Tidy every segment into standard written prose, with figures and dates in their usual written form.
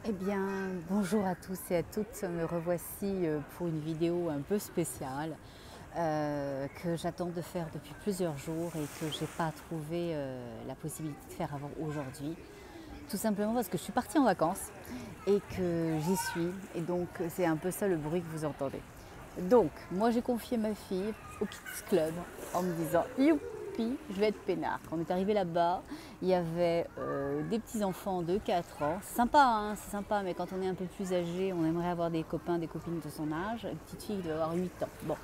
Eh bien, bonjour à tous et à toutes. Me revoici pour une vidéo un peu spéciale que j'attends de faire depuis plusieurs jours et que je n'ai pas trouvé la possibilité de faire avant aujourd'hui. Tout simplement parce que je suis partie en vacances et que j'y suis. Et donc, c'est un peu ça le bruit que vous entendez. Donc, moi, j'ai confié ma fille au Kids Club en me disant youpi, je vais être peinard. Quand on est arrivé là-bas, il y avait des petits-enfants de 4 ans. Sympa, hein, c'est sympa, mais quand on est un peu plus âgé, on aimerait avoir des copains, des copines de son âge. Une petite fille qui doit avoir 8 ans. Bon,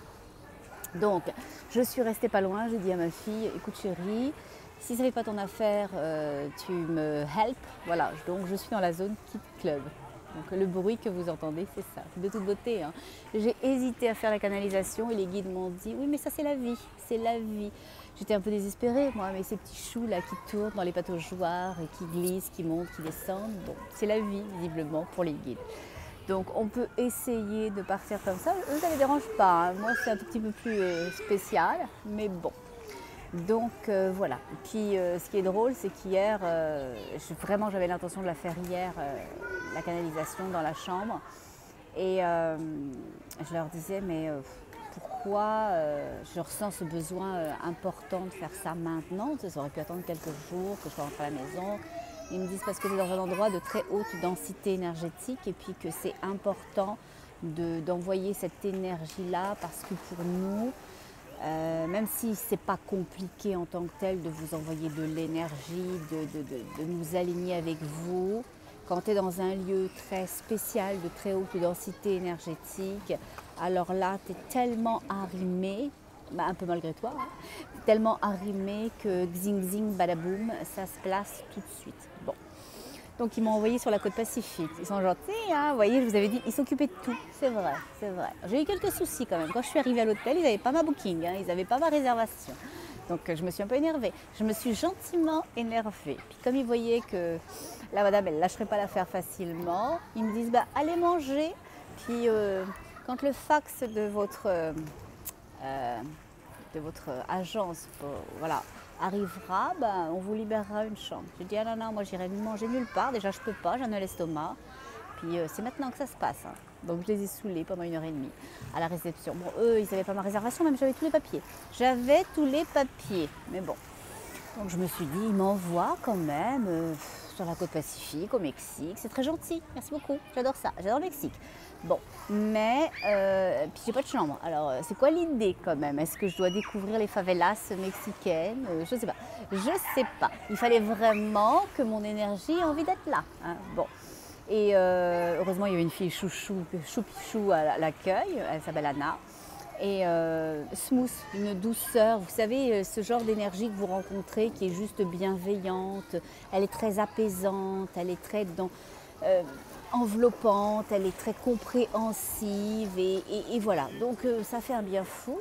donc, je suis restée pas loin. J'ai dit à ma fille, écoute chérie, si ça ne fait pas ton affaire, tu me help. Voilà, donc je suis dans la zone Kids Club. Donc le bruit que vous entendez, c'est ça, c'est de toute beauté, hein. J'ai hésité à faire la canalisation et les guides m'ont dit, oui mais ça c'est la vie, c'est la vie. J'étais un peu désespérée, moi, mais ces petits choux là qui tournent dans les pataugeoires et qui glissent, qui montent, qui descendent, bon, c'est la vie visiblement pour les guides. Donc on peut essayer de partir comme ça. Eux, ça ne les dérange pas, hein. Moi, c'est un tout petit peu plus spécial, mais bon. Donc voilà. Et puis ce qui est drôle, c'est qu'hier, vraiment j'avais l'intention de la faire hier, la canalisation dans la chambre. Et je leur disais, mais pourquoi je ressens ce besoin important de faire ça maintenant? Ça aurait pu attendre quelques jours, que je sois rentrée à la maison. Ils me disent parce que c'est dans un endroit de très haute densité énergétique et puis que c'est important d'envoyer cette énergie-là parce que pour nous, même si ce n'est pas compliqué en tant que tel de vous envoyer de l'énergie, de nous aligner avec vous, quand tu es dans un lieu très spécial, de très haute densité énergétique, alors là, tu es tellement arrimé, un peu malgré toi, hein, tellement arrimé que xing xing badaboum, ça se place tout de suite. Bon. Donc ils m'ont envoyé sur la côte Pacifique. Ils sont gentils, hein, vous voyez, je vous avais dit, ils s'occupaient de tout. C'est vrai, c'est vrai. J'ai eu quelques soucis quand même. Quand je suis arrivée à l'hôtel, ils n'avaient pas ma booking, hein, ils n'avaient pas ma réservation. Donc je me suis un peu énervée. Je me suis gentiment énervée. Puis comme ils voyaient que la madame, elle ne lâcherait pas l'affaire facilement, ils me disent, bah, allez manger. Puis quand le fax de votre agence voilà, arrivera, ben, on vous libérera une chambre. J'ai dit, ah non, non, moi j'irai manger nulle part, déjà je peux pas, j'en ai l'estomac. Puis c'est maintenant que ça se passe, hein. Donc je les ai saoulés pendant 1 heure et demie à la réception. Bon, eux, ils n'avaient pas ma réservation, même j'avais tous les papiers. J'avais tous les papiers, mais bon. Donc je me suis dit, ils m'envoient quand même sur la côte Pacifique, au Mexique. C'est très gentil, merci beaucoup, j'adore ça, j'adore le Mexique. Bon, mais puis j'ai pas de chambre. Alors c'est quoi l'idée quand même? Est-ce que je dois découvrir les favelas mexicaines? Je sais pas. Je sais pas. Il fallait vraiment que mon énergie ait envie d'être là, hein. Bon. Et heureusement, il y avait une fille choupichou à l'accueil, elle s'appelle Anna. Et smooth, une douceur, vous savez, ce genre d'énergie que vous rencontrez qui est juste bienveillante, elle est très apaisante, elle est très enveloppante, elle est très compréhensive et voilà. Donc ça fait un bien fou.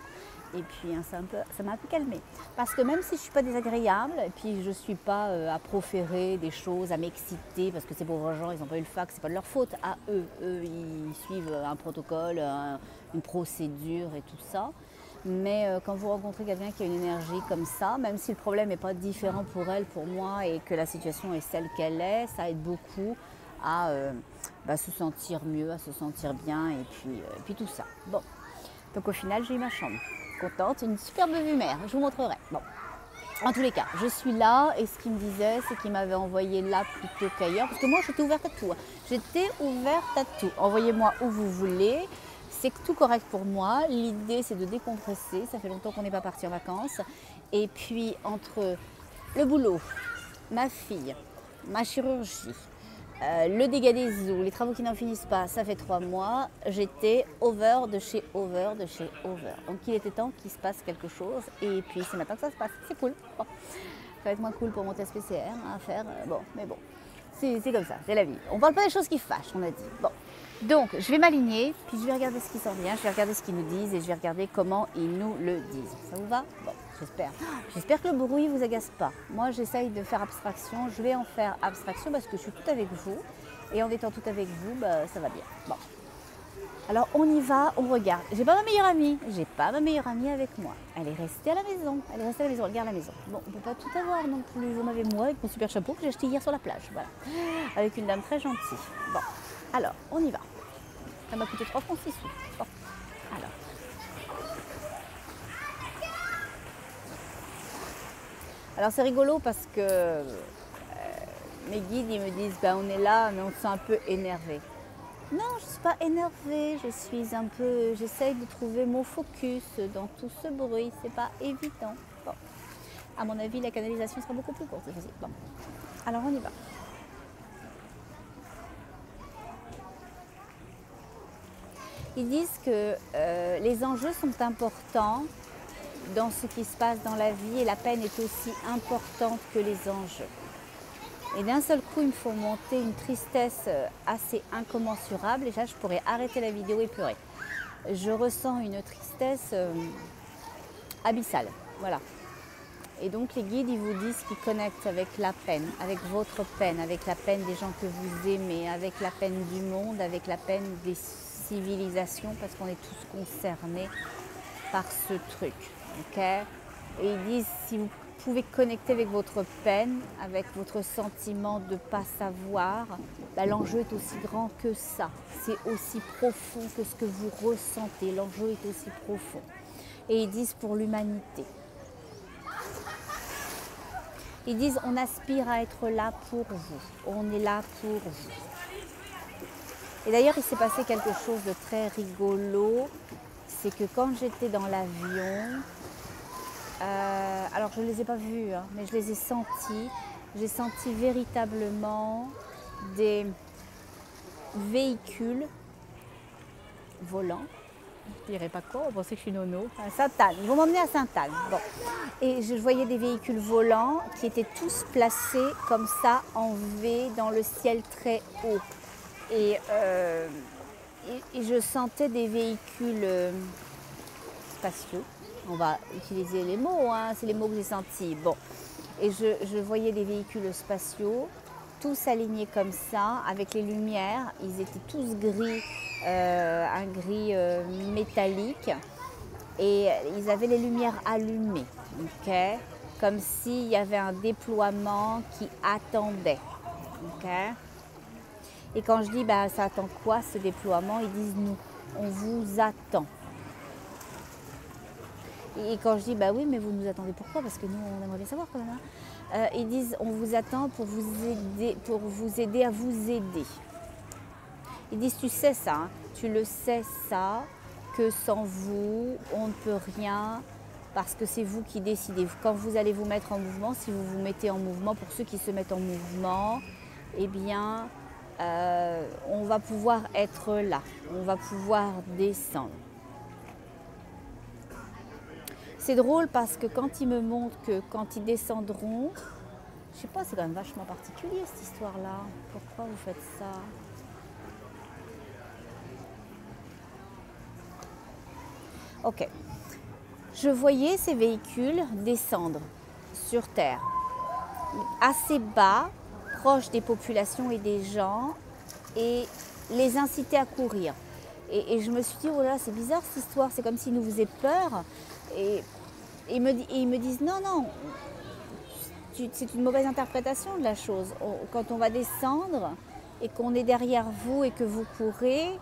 Et puis hein, ça m'a un peu calmée. Parce que même si je ne suis pas désagréable, et puis je ne suis pas à proférer des choses, à m'exciter, parce que ces pauvres gens, ils n'ont pas eu le fax, c'est pas de leur faute à eux. Eux, ils suivent un protocole, une procédure et tout ça. Mais quand vous rencontrez quelqu'un qui a une énergie comme ça, même si le problème n'est pas différent pour elle, pour moi, et que la situation est celle qu'elle est, ça aide beaucoup à se sentir mieux, à se sentir bien, et puis tout ça. Bon, donc au final, j'ai eu ma chambre. Contente, une superbe vue mer, je vous montrerai. Bon, en tous les cas, je suis là et ce qu'il me disait, c'est qu'il m'avait envoyé là plutôt qu'ailleurs, parce que moi j'étais ouverte à tout, hein. J'étais ouverte à tout. Envoyez-moi où vous voulez, c'est tout correct pour moi. L'idée c'est de décompresser, ça fait longtemps qu'on n'est pas parti en vacances. Et puis entre le boulot, ma fille, ma chirurgie, le dégât des eaux, les travaux qui n'en finissent pas, ça fait 3 mois, j'étais over de chez over de chez over. Donc il était temps qu'il se passe quelque chose et puis c'est maintenant que ça se passe, c'est cool. Bon. Ça va être moins cool pour mon test PCR à faire, bon, mais bon, c'est comme ça, c'est la vie. On parle pas des choses qui fâchent, on a dit. Bon, donc je vais m'aligner, puis je vais regarder ce qui s'en vient, je vais regarder ce qu'ils nous disent et je vais regarder comment ils nous le disent. Ça vous va? Bon. J'espère. J'espère que le bruit ne vous agace pas. Moi, j'essaye de faire abstraction. Je vais en faire abstraction parce que je suis tout avec vous. Et en étant tout avec vous, bah, ça va bien. Bon. Alors on y va, on regarde. J'ai pas ma meilleure amie, avec moi. Elle est restée à la maison, regarde la maison. Bon, on peut pas tout avoir non plus. J'en avais moi avec mon super chapeau que j'ai acheté hier sur la plage, voilà. Avec une dame très gentille. Bon, alors on y va. Ça m'a coûté 3 francs 6 sous. Bon, alors c'est rigolo parce que mes guides ils me disent ben, on est là mais on se sent un peu énervé. Non, je ne suis pas énervée, j'essaye de trouver mon focus dans tout ce bruit, c'est pas évident. Bon, à mon avis, la canalisation sera beaucoup plus courte cette fois-ci. Bon, alors on y va. Ils disent que les enjeux sont importants dans ce qui se passe dans la vie et la peine est aussi importante que les enjeux. Et d'un seul coup, ils me font monter une tristesse assez incommensurable. Et là, je pourrais arrêter la vidéo et pleurer. Je ressens une tristesse abyssale. Voilà. Et donc, les guides, ils vous disent qu'ils connectent avec la peine, avec votre peine, avec la peine des gens que vous aimez, avec la peine du monde, avec la peine des civilisations, parce qu'on est tous concernés par ce truc. Okay. Et ils disent, si vous pouvez connecter avec votre peine, avec votre sentiment de ne pas savoir, ben, l'enjeu est aussi grand que ça. C'est aussi profond que ce que vous ressentez. L'enjeu est aussi profond. Et ils disent pour l'humanité. Ils disent on aspire à être là pour vous. On est là pour vous. Et d'ailleurs, il s'est passé quelque chose de très rigolo. C'est que quand j'étais dans l'avion, alors je ne les ai pas vus, hein, mais je les ai sentis. J'ai senti véritablement des véhicules volants. Je ne dirais pas quoi, on pensait que je suis nono. À Sainte-Anne, ils vont m'emmener à Sainte-Anne. Bon. Et je voyais des véhicules volants qui étaient tous placés comme ça en V dans le ciel très haut. Et je sentais des véhicules spatiaux. On va utiliser les mots, hein, c'est les mots que j'ai sentis. Bon. Et je voyais des véhicules spatiaux, tous alignés comme ça, avec les lumières. Ils étaient tous gris, un gris métallique. Et ils avaient les lumières allumées, okay, comme s'il y avait un déploiement qui attendait. Okay. Et quand je dis, bah, ça attend quoi ce déploiement? Ils disent, nous, on vous attend. Et quand je dis, bah oui, mais vous nous attendez pourquoi? Parce que nous, on aimerait bien savoir quand même. Hein. Ils disent, on vous attend pour vous aider à vous aider. Ils disent, tu sais ça, hein, tu le sais ça, que sans vous, on ne peut rien, parce que c'est vous qui décidez. Quand vous allez vous mettre en mouvement, si vous vous mettez en mouvement, pour ceux qui se mettent en mouvement, eh bien, on va pouvoir être là, on va pouvoir descendre. C'est drôle parce que quand ils me montrent que quand ils descendront, je sais pas, c'est quand même vachement particulier cette histoire-là. Pourquoi vous faites ça? Ok. Je voyais ces véhicules descendre sur Terre, assez bas, proche des populations et des gens, et les inciter à courir. Et je me suis dit, oh là, c'est bizarre cette histoire, c'est comme s'ils nous faisaient peur. Et ils me disent, non, non, c'est une mauvaise interprétation de la chose. Quand on va descendre et qu'on est derrière vous et que vous courez,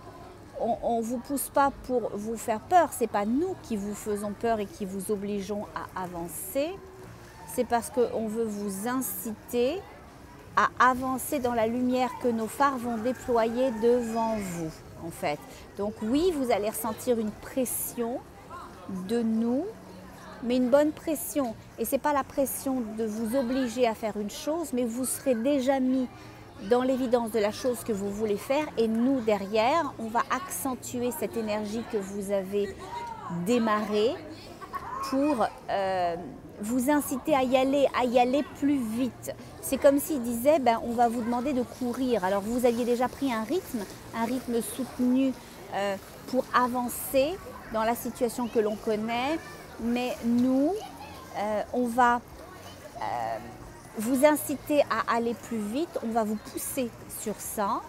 on ne vous pousse pas pour vous faire peur. Ce n'est pas nous qui vous faisons peur et qui vous obligeons à avancer. C'est parce qu'on veut vous inciter à avancer dans la lumière que nos phares vont déployer devant vous, en fait. Donc oui, vous allez ressentir une pression de nous, mais une bonne pression. Et ce n'est pas la pression de vous obliger à faire une chose, mais vous serez déjà mis dans l'évidence de la chose que vous voulez faire. Et nous, derrière, on va accentuer cette énergie que vous avez démarrée pour vous inciter à y aller plus vite. C'est comme s'il disait, ben, on va vous demander de courir. Alors vous aviez déjà pris un rythme soutenu pour avancer dans la situation que l'on connaît. Mais nous, on va vous inciter à aller plus vite, on va vous pousser sur ça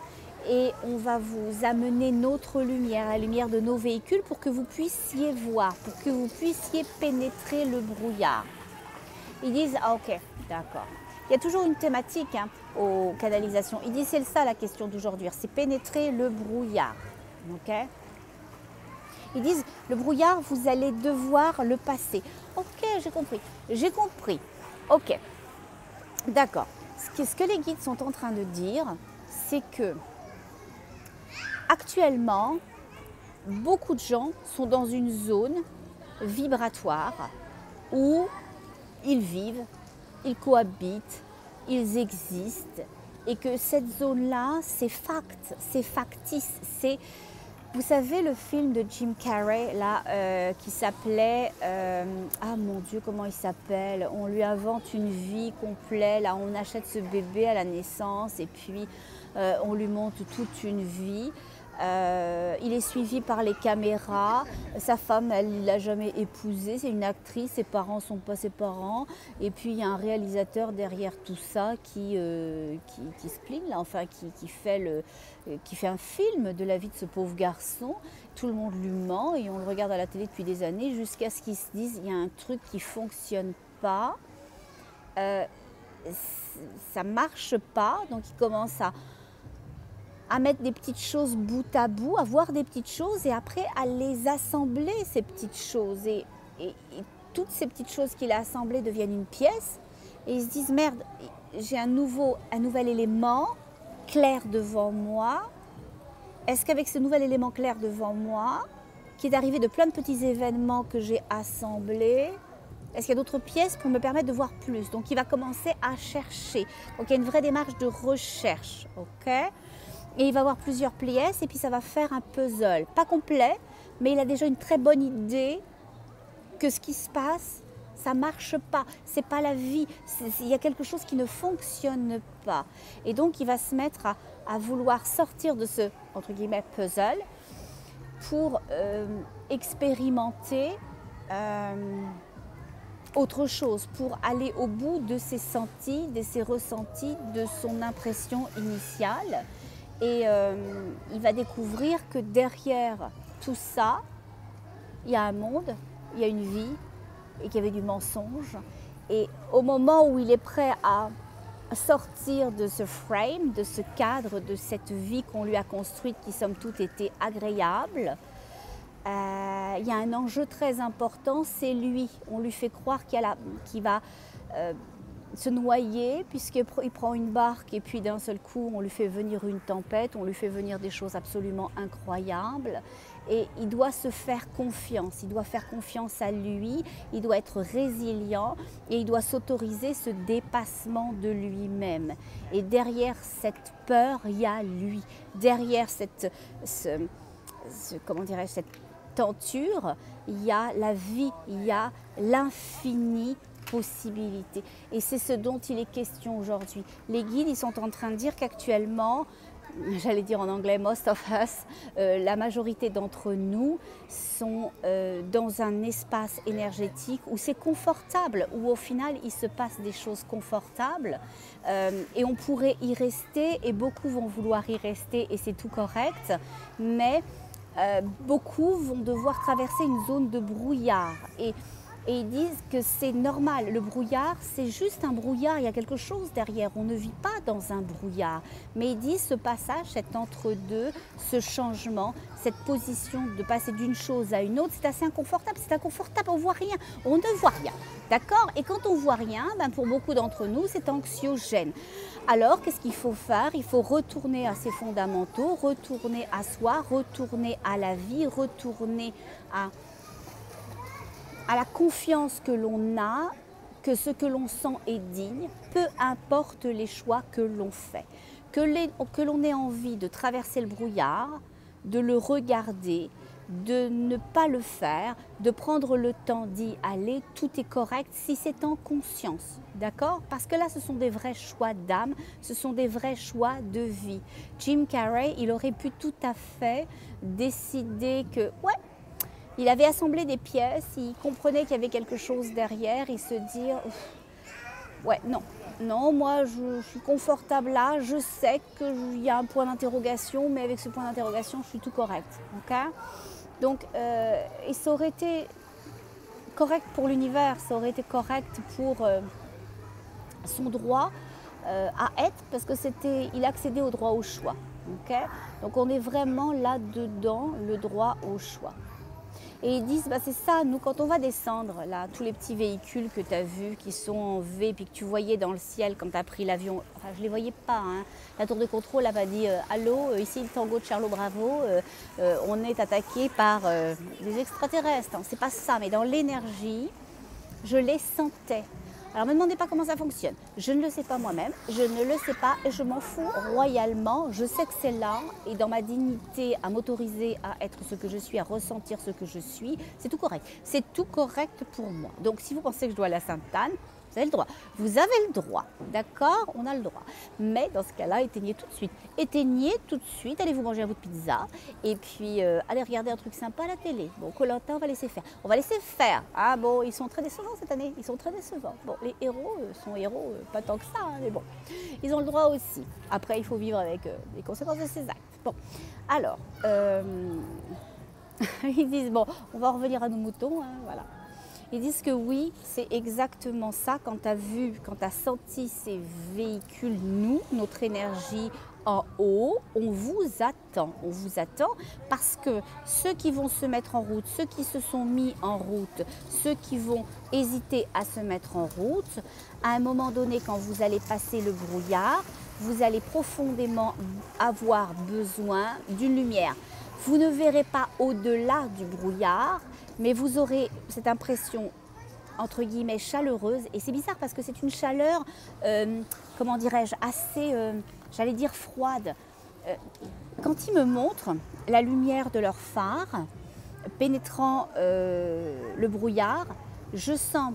et on va vous amener notre lumière, la lumière de nos véhicules pour que vous puissiez voir, pour que vous puissiez pénétrer le brouillard. Ils disent, ah ok, d'accord. Il y a toujours une thématique aux canalisations. Ils disent, c'est ça la question d'aujourd'hui, c'est pénétrer le brouillard. Ok. Ils disent, le brouillard, vous allez devoir le passer. Ok, j'ai compris. J'ai compris. Ok. D'accord. Ce que les guides sont en train de dire, c'est que actuellement, beaucoup de gens sont dans une zone vibratoire où ils vivent, ils cohabitent, ils existent et que cette zone-là, c'est fact, c'est factice, c'est... Vous savez le film de Jim Carrey là, qui s'appelait ah mon Dieu, comment il s'appelle? On lui invente une vie complète. Là, on achète ce bébé à la naissance et puis on lui montre toute une vie. Il est suivi par les caméras. Sa femme, elle ne l'a jamais épousé. C'est une actrice. Ses parents ne sont pas ses parents. Et puis il y a un réalisateur derrière tout ça qui spleen, là, enfin qui fait un film de la vie de ce pauvre garçon. Tout le monde lui ment et on le regarde à la télé depuis des années jusqu'à ce qu'ils se disent il y a un truc qui ne fonctionne pas. Ça ne marche pas. Donc il commence à mettre des petites choses bout à bout, à voir des petites choses et après à les assembler, ces petites choses. Et toutes ces petites choses qu'il a assemblées deviennent une pièce. Et ils se disent, merde, j'ai un nouvel élément clair devant moi. Est-ce qu'avec ce nouvel élément clair devant moi, qui est arrivé de plein de petits événements que j'ai assemblés, est-ce qu'il y a d'autres pièces pour me permettre de voir plus? Donc il va commencer à chercher. Donc il y a une vraie démarche de recherche, ok? Et il va avoir plusieurs pièces et puis ça va faire un puzzle. Pas complet, mais il a déjà une très bonne idée que ce qui se passe, ça ne marche pas. Ce n'est pas la vie. Il y a quelque chose qui ne fonctionne pas. Et donc, il va se mettre à vouloir sortir de ce, entre guillemets, puzzle pour expérimenter autre chose, pour aller au bout de ses sentis, de ses ressentis, de son impression initiale. Et il va découvrir que derrière tout ça, il y a un monde, il y a une vie et qu'il y avait du mensonge. Et au moment où il est prêt à sortir de ce frame, de ce cadre, de cette vie qu'on lui a construite qui somme toute était agréable, il y a un enjeu très important, c'est lui. On lui fait croire qu'il va se noyer puisqu'il prend une barque et puis d'un seul coup on lui fait venir une tempête, on lui fait venir des choses absolument incroyables et il doit se faire confiance, il doit faire confiance à lui, il doit être résilient et il doit s'autoriser ce dépassement de lui-même. Et derrière cette peur, il y a lui. Derrière cette tenture, il y a la vie, il y a l'infini possibilités. Et c'est ce dont il est question aujourd'hui. Les guides, ils sont en train de dire qu'actuellement, j'allais dire en anglais, most of us, la majorité d'entre nous sont dans un espace énergétique où c'est confortable, où au final il se passe des choses confortables et on pourrait y rester et beaucoup vont vouloir y rester et c'est tout correct, mais beaucoup vont devoir traverser une zone de brouillard et ils disent que c'est normal, le brouillard c'est juste un brouillard, il y a quelque chose derrière, on ne vit pas dans un brouillard. Mais ils disent ce passage, cet entre-deux, ce changement, cette position de passer d'une chose à une autre, c'est assez inconfortable, on ne voit rien, on ne voit rien. D'accord? Et quand on ne voit rien, pour beaucoup d'entre nous c'est anxiogène. Alors qu'est-ce qu'il faut faire? Il faut retourner à ses fondamentaux, retourner à soi, retourner à la vie, retourner à la confiance que l'on a, que ce que l'on sent est digne, peu importe les choix que l'on fait. Que l'on ait envie de traverser le brouillard, de le regarder, de ne pas le faire, de prendre le temps d'y aller, tout est correct si c'est en conscience, d'accord? Parce que là, ce sont des vrais choix d'âme, ce sont des vrais choix de vie. Jim Carrey, il aurait pu tout à fait décider que, ouais, il avait assemblé des pièces, il comprenait qu'il y avait quelque chose derrière et se dire « ouais, non, non, moi je suis confortable là, je sais qu'il y a un point d'interrogation, mais avec ce point d'interrogation, je suis tout correct. Ok. Donc, et ça aurait été correct pour l'univers, ça aurait été correct pour son droit à être, parce que il accédait au droit au choix. Okay. Donc on est vraiment là-dedans, le droit au choix. Et ils disent, bah c'est ça, nous quand on va descendre, là, tous les petits véhicules que tu as vus, qui sont en V, puis que tu voyais dans le ciel quand tu as pris l'avion, enfin je ne les voyais pas, hein. La tour de contrôle elle m'a dit, allô, ici le Tango de Charlot Bravo, on est attaqué par des extraterrestres. C'est pas ça, mais dans l'énergie, je les sentais. Alors ne me demandez pas comment ça fonctionne. Je ne le sais pas moi-même, je ne le sais pas et je m'en fous royalement. Je sais que c'est là et dans ma dignité à m'autoriser à être ce que je suis, à ressentir ce que je suis, c'est tout correct. C'est tout correct pour moi. Donc si vous pensez que je dois aller à Sainte-Anne, vous avez le droit. Vous avez le droit, d'accord? On a le droit. Mais dans ce cas-là, éteignez tout de suite. Éteignez tout de suite, allez vous manger un bout de pizza et puis allez regarder un truc sympa à la télé. Bon, Koh-Lanta, on va laisser faire. On va laisser faire. Ah bon, ils sont très décevants cette année. Ils sont très décevants. Bon, les héros sont héros, pas tant que ça, hein, mais bon. Ils ont le droit aussi. Après, il faut vivre avec les conséquences de ses actes. Bon, alors, ils disent, bon, on va revenir à nos moutons, hein, voilà. Ils disent que oui, c'est exactement ça. Quand tu as vu, quand tu as senti ces véhicules, nous, notre énergie en haut, on vous attend. On vous attend parce que ceux qui vont se mettre en route, ceux qui se sont mis en route, ceux qui vont hésiter à se mettre en route, à un moment donné, quand vous allez passer le brouillard, vous allez profondément avoir besoin d'une lumière. Vous ne verrez pas au-delà du brouillard, mais vous aurez cette impression, entre guillemets, chaleureuse. Et c'est bizarre parce que c'est une chaleur, comment dirais-je, assez, j'allais dire froide. Quand ils me montrent la lumière de leur phare pénétrant le brouillard, je sens,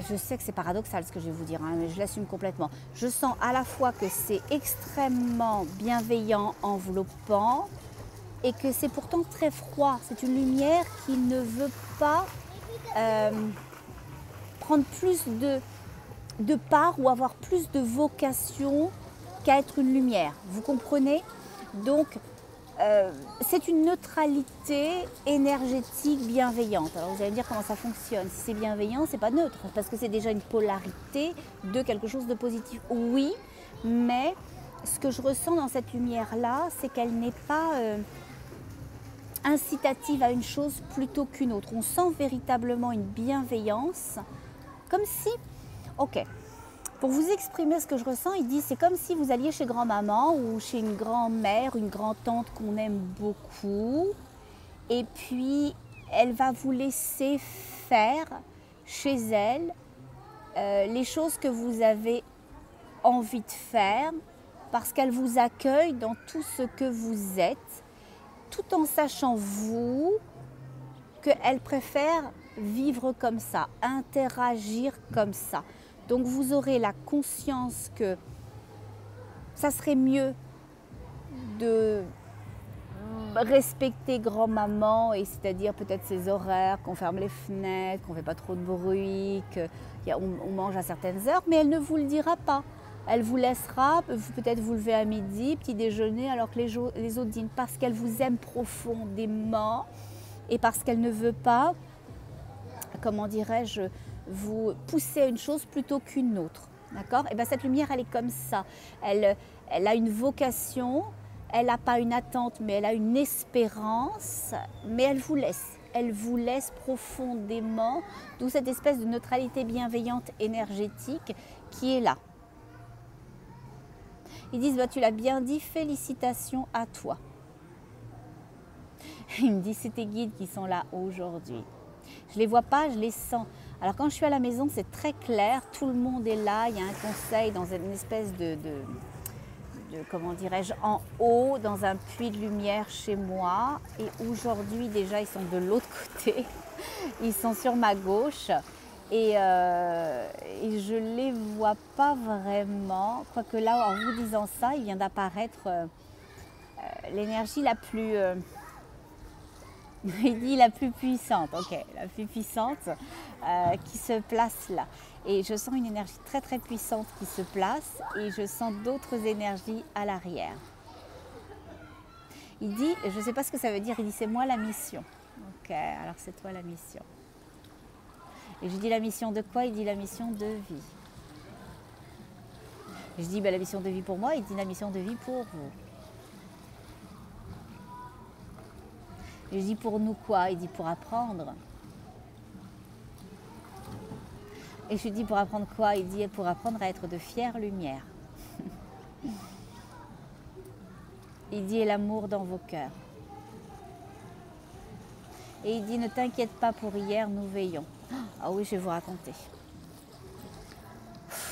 je sais que c'est paradoxal ce que je vais vous dire, hein, mais je l'assume complètement. Je sens à la fois que c'est extrêmement bienveillant, enveloppant, et que c'est pourtant très froid. C'est une lumière qui ne veut pas prendre plus de part ou avoir plus de vocation qu'à être une lumière. Vous comprenez? Donc, c'est une neutralité énergétique bienveillante. Alors vous allez me dire comment ça fonctionne. Si c'est bienveillant, c'est pas neutre, parce que c'est déjà une polarité de quelque chose de positif. Oui, mais ce que je ressens dans cette lumière-là, c'est qu'elle n'est pas incitative à une chose plutôt qu'une autre. On sent véritablement une bienveillance, comme si, ok, pour vous exprimer ce que je ressens, il dit c'est comme si vous alliez chez grand-maman ou chez une grand-mère, une grand-tante qu'on aime beaucoup, et puis elle va vous laisser faire chez elle les choses que vous avez envie de faire, parce qu'elle vous accueille dans tout ce que vous êtes, tout en sachant, vous, qu'elle préfère vivre comme ça, interagir comme ça. Donc vous aurez la conscience que ça serait mieux de respecter grand-maman, et c'est-à-dire peut-être ses horaires, qu'on ferme les fenêtres, qu'on ne fait pas trop de bruit, qu'on mange à certaines heures, mais elle ne vous le dira pas. Elle vous laissera peut-être vous lever à midi, petit déjeuner, alors que les autres dînent, parce qu'elle vous aime profondément et parce qu'elle ne veut pas, comment dirais-je, vous pousser à une chose plutôt qu'une autre. D'accord? Et bien cette lumière, elle est comme ça. Elle a une vocation, elle n'a pas une attente, mais elle a une espérance, mais elle vous laisse. Elle vous laisse profondément, d'où cette espèce de neutralité bienveillante énergétique qui est là. Ils disent, bah, tu l'as bien dit, félicitations à toi. Il me dit, c'est tes guides qui sont là aujourd'hui. Je ne les vois pas, je les sens. Alors quand je suis à la maison, c'est très clair, tout le monde est là, il y a un conseil dans une espèce de comment dirais-je, en haut, dans un puits de lumière chez moi. Et aujourd'hui, déjà, ils sont de l'autre côté. Ils sont sur ma gauche. Et je ne les vois pas vraiment. Quoique là, en vous disant ça, il vient d'apparaître l'énergie la plus... il dit la plus puissante, ok, la plus puissante qui se place là. Et je sens une énergie très très puissante qui se place et je sens d'autres énergies à l'arrière. Il dit, je ne sais pas ce que ça veut dire, il dit c'est moi la mission. Ok, alors c'est toi la mission. Et je dis la mission de quoi? Il dit la mission de vie. Je dis ben, la mission de vie pour moi, il dit la mission de vie pour vous. Je dis pour nous quoi? Il dit pour apprendre. Et je dis pour apprendre quoi? Il dit pour apprendre à être de fière lumière. Il dit et l'amour dans vos cœurs. Et il dit ne t'inquiète pas pour hier, nous veillons. Ah oui, je vais vous raconter.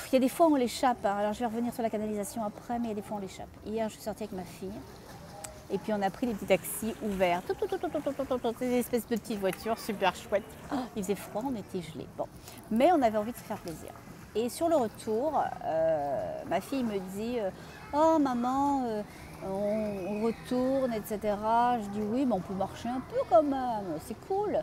Il y a des fois où on l'échappe, hein. Alors je vais revenir sur la canalisation après, mais il y a des fois on l'échappe. Hier, je suis sortie avec ma fille. Et puis on a pris des petits taxis ouverts, des espèces de petites voitures super chouettes. Il faisait froid, on était gelés. Bon. Mais on avait envie de se faire plaisir. Et sur le retour, ma fille me dit oh maman, on retourne, etc. Je dis oui, mais on peut marcher un peu quand même, c'est cool.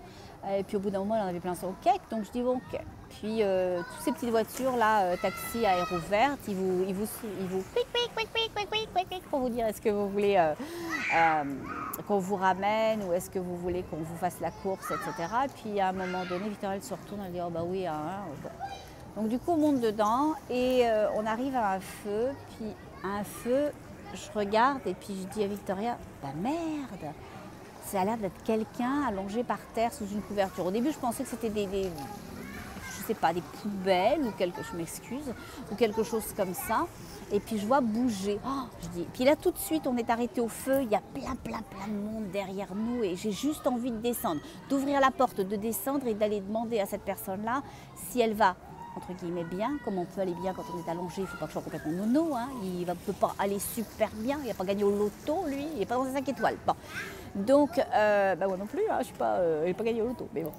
Et puis au bout d'un moment, elle en avait plein son cake, donc je dis bon, ok. Puis toutes ces petites voitures là, taxi à aéro verte, ils vous pour vous dire est-ce que vous voulez qu'on vous ramène ou est-ce que vous voulez qu'on vous fasse la course, etc. Et puis à un moment donné, Victoria elle se retourne, elle dit oh bah oui, hein, bon. Donc du coup on monte dedans et on arrive à un feu, puis à un feu, je regarde et puis je dis à Victoria, bah merde, ça a l'air d'être quelqu'un allongé par terre sous une couverture. Au début je pensais que c'était je sais pas, des poubelles ou je m'excuse, ou quelque chose comme ça. Et puis je vois bouger. Oh, je dis. Puis là tout de suite on est arrêté au feu, il y a plein de monde derrière nous et j'ai juste envie de descendre, d'ouvrir la porte, de descendre et d'aller demander à cette personne-là si elle va entre guillemets bien, comme on peut aller bien quand on est allongé, il ne faut pas que je sois complètement nono, hein. Il ne peut pas aller super bien, il n'a pas gagné au loto lui, il n'est pas dans les 5 étoiles. Bon. Donc, bah moi non plus, hein, il n'a pas gagné au loto, mais bon.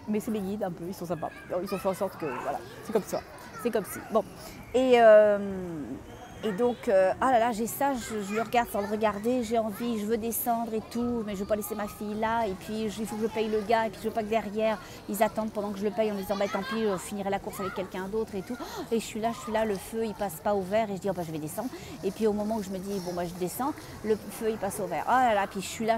Mais c'est mes guides un peu, ils sont sympas, ils ont fait en sorte que, voilà, c'est comme ça, c'est comme si. Bon, et donc, ah là là, j'ai ça, je le regarde sans le regarder, j'ai envie, je veux descendre et tout, mais je ne veux pas laisser ma fille là, et puis il faut que je paye le gars, et puis je veux pas que derrière, ils attendent pendant que je le paye en me disant, bah tant pis, je finirai la course avec quelqu'un d'autre et tout. Et je suis là, le feu, il passe pas au vert, et je dis, oh bah je vais descendre. Et puis au moment où je me dis, bon bah je descends, le feu, il passe au vert. Ah là là, puis je suis là,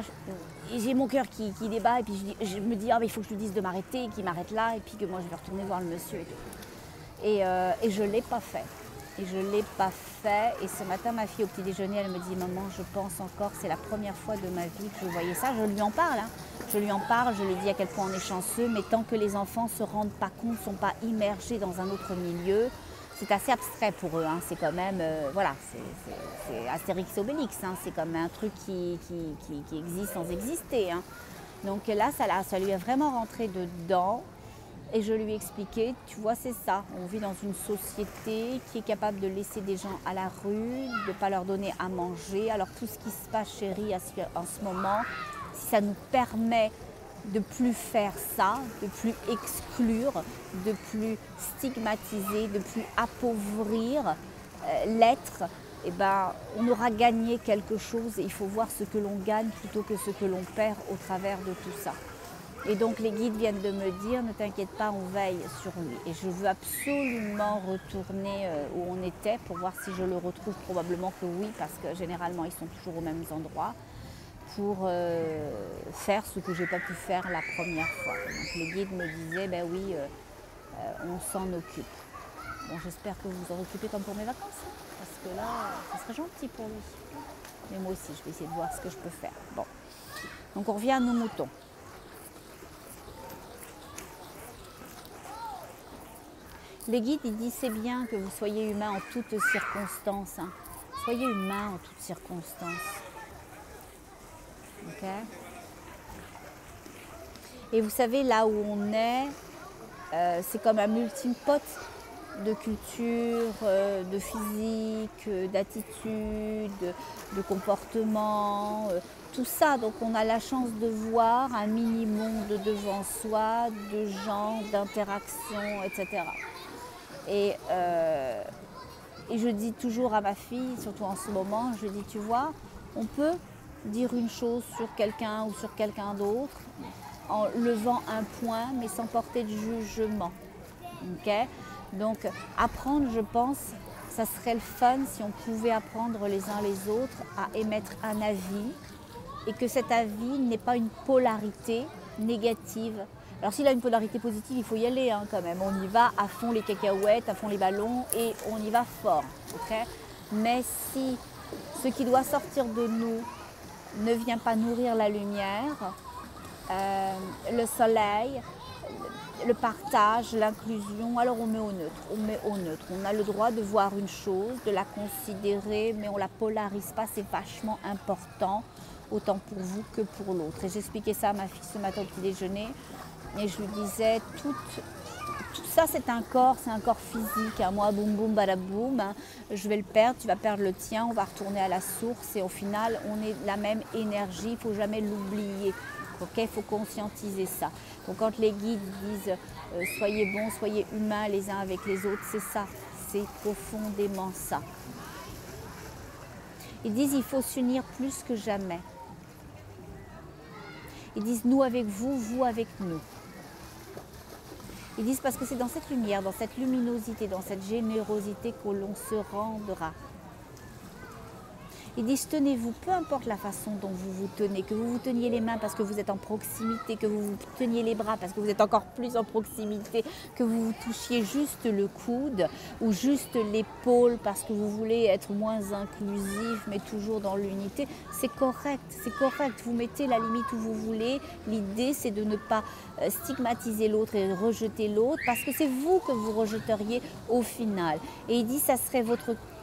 et j'ai mon cœur qui débat, et puis je me dis, ah bah il faut que je lui dise de m'arrêter, qu'il m'arrête là, et puis que moi je vais retourner voir le monsieur et tout. Et je ne l'ai pas fait. Et je ne l'ai pas fait. Et ce matin, ma fille, au petit déjeuner, elle me dit, maman, je pense encore, c'est la première fois de ma vie que je voyais ça. Je lui en parle. Hein. Je lui en parle, je lui dis à quel point on est chanceux. Mais tant que les enfants ne se rendent pas compte, ne sont pas immergés dans un autre milieu, c'est assez abstrait pour eux. Hein. C'est quand même, voilà, c'est Astérix et Obélix. Hein. C'est comme un truc qui existe sans exister. Hein. Donc là, ça lui est vraiment rentré dedans. Et je lui ai expliqué, tu vois, c'est ça. On vit dans une société qui est capable de laisser des gens à la rue, de ne pas leur donner à manger. Alors tout ce qui se passe, chérie, en ce moment, si ça nous permet de plus faire ça, de plus exclure, de plus stigmatiser, de plus appauvrir l'être, eh ben, on aura gagné quelque chose et il faut voir ce que l'on gagne plutôt que ce que l'on perd au travers de tout ça. Et donc les guides viennent de me dire, ne t'inquiète pas, on veille sur lui. Et je veux absolument retourner où on était pour voir si je le retrouve, probablement que oui, parce que généralement ils sont toujours aux mêmes endroits, pour faire ce que je n'ai pas pu faire la première fois. Donc les guides me disaient, ben oui, on s'en occupe. Bon, j'espère que vous vous en occupez comme pour mes vacances, hein, parce que là, ça serait gentil pour lui. Mais moi aussi, je vais essayer de voir ce que je peux faire. Bon, donc on revient à nos moutons. Les guides, ils disent c'est bien que vous soyez humain en toutes circonstances. Hein. Soyez humain en toutes circonstances. Ok ? Et vous savez, là où on est, c'est comme un melting pot de culture, de physique, d'attitude, de comportement, tout ça. Donc on a la chance de voir un mini-monde devant soi, de gens, d'interactions, etc. Et je dis toujours à ma fille, surtout en ce moment, je dis, tu vois, on peut dire une chose sur quelqu'un ou sur quelqu'un d'autre en levant un point, mais sans porter de jugement. Okay ? Donc apprendre, je pense, ça serait le fun si on pouvait apprendre les uns les autres à émettre un avis et que cet avis n'ait pas une polarité négative. Alors s'il a une polarité positive, il faut y aller quand même. On y va à fond les cacahuètes, à fond les ballons et on y va fort. Okay, mais si ce qui doit sortir de nous ne vient pas nourrir la lumière, le soleil, le partage, l'inclusion, alors on met au neutre, on met au neutre. On a le droit de voir une chose, de la considérer, mais on ne la polarise pas, c'est vachement important, autant pour vous que pour l'autre. Et j'expliquais ça à ma fille ce matin au petit déjeuner, et je lui disais, tout ça c'est un corps physique. Moi, boum boum badaboum, je vais le perdre, tu vas perdre le tien, on va retourner à la source, et au final, on est la même énergie, il ne faut jamais l'oublier. Okay, il faut conscientiser ça. Donc quand les guides disent soyez bons, soyez humains les uns avec les autres, c'est ça, c'est profondément ça. Ils disent il faut s'unir plus que jamais. Ils disent nous avec vous, vous avec nous. Ils disent parce que c'est dans cette lumière, dans cette luminosité, dans cette générosité que l'on se rendra. Ils disent tenez-vous, peu importe la façon dont vous vous tenez, que vous vous teniez les mains parce que vous êtes en proximité, que vous vous teniez les bras parce que vous êtes encore plus en proximité, que vous vous touchiez juste le coude ou juste l'épaule parce que vous voulez être moins inclusif mais toujours dans l'unité, c'est correct, vous mettez la limite où vous voulez. L'idée c'est de ne pas stigmatiser l'autre et rejeter l'autre parce que c'est vous que vous rejeteriez au final. Et il dit ça serait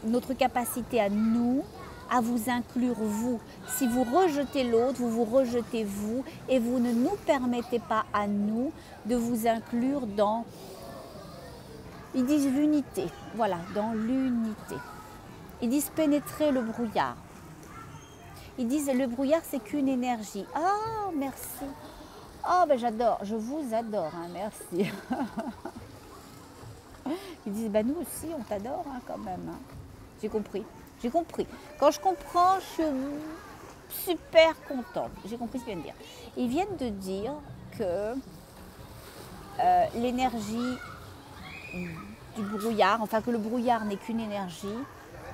notre capacité à nous à vous inclure vous. Si vous rejetez l'autre, vous vous rejetez vous et vous ne nous permettez pas à nous de vous inclure dans, ils disent l'unité, voilà, dans l'unité. Ils disent pénétrer le brouillard. Ils disent le brouillard c'est qu'une énergie. Ah merci. Oh ben j'adore, je vous adore, merci. Ils disent bah nous aussi on t'adore quand même. J'ai compris. J'ai compris. Quand je comprends, je suis super contente. J'ai compris ce qu'ils viennent de dire. Ils viennent de dire que l'énergie du brouillard, enfin que le brouillard n'est qu'une énergie,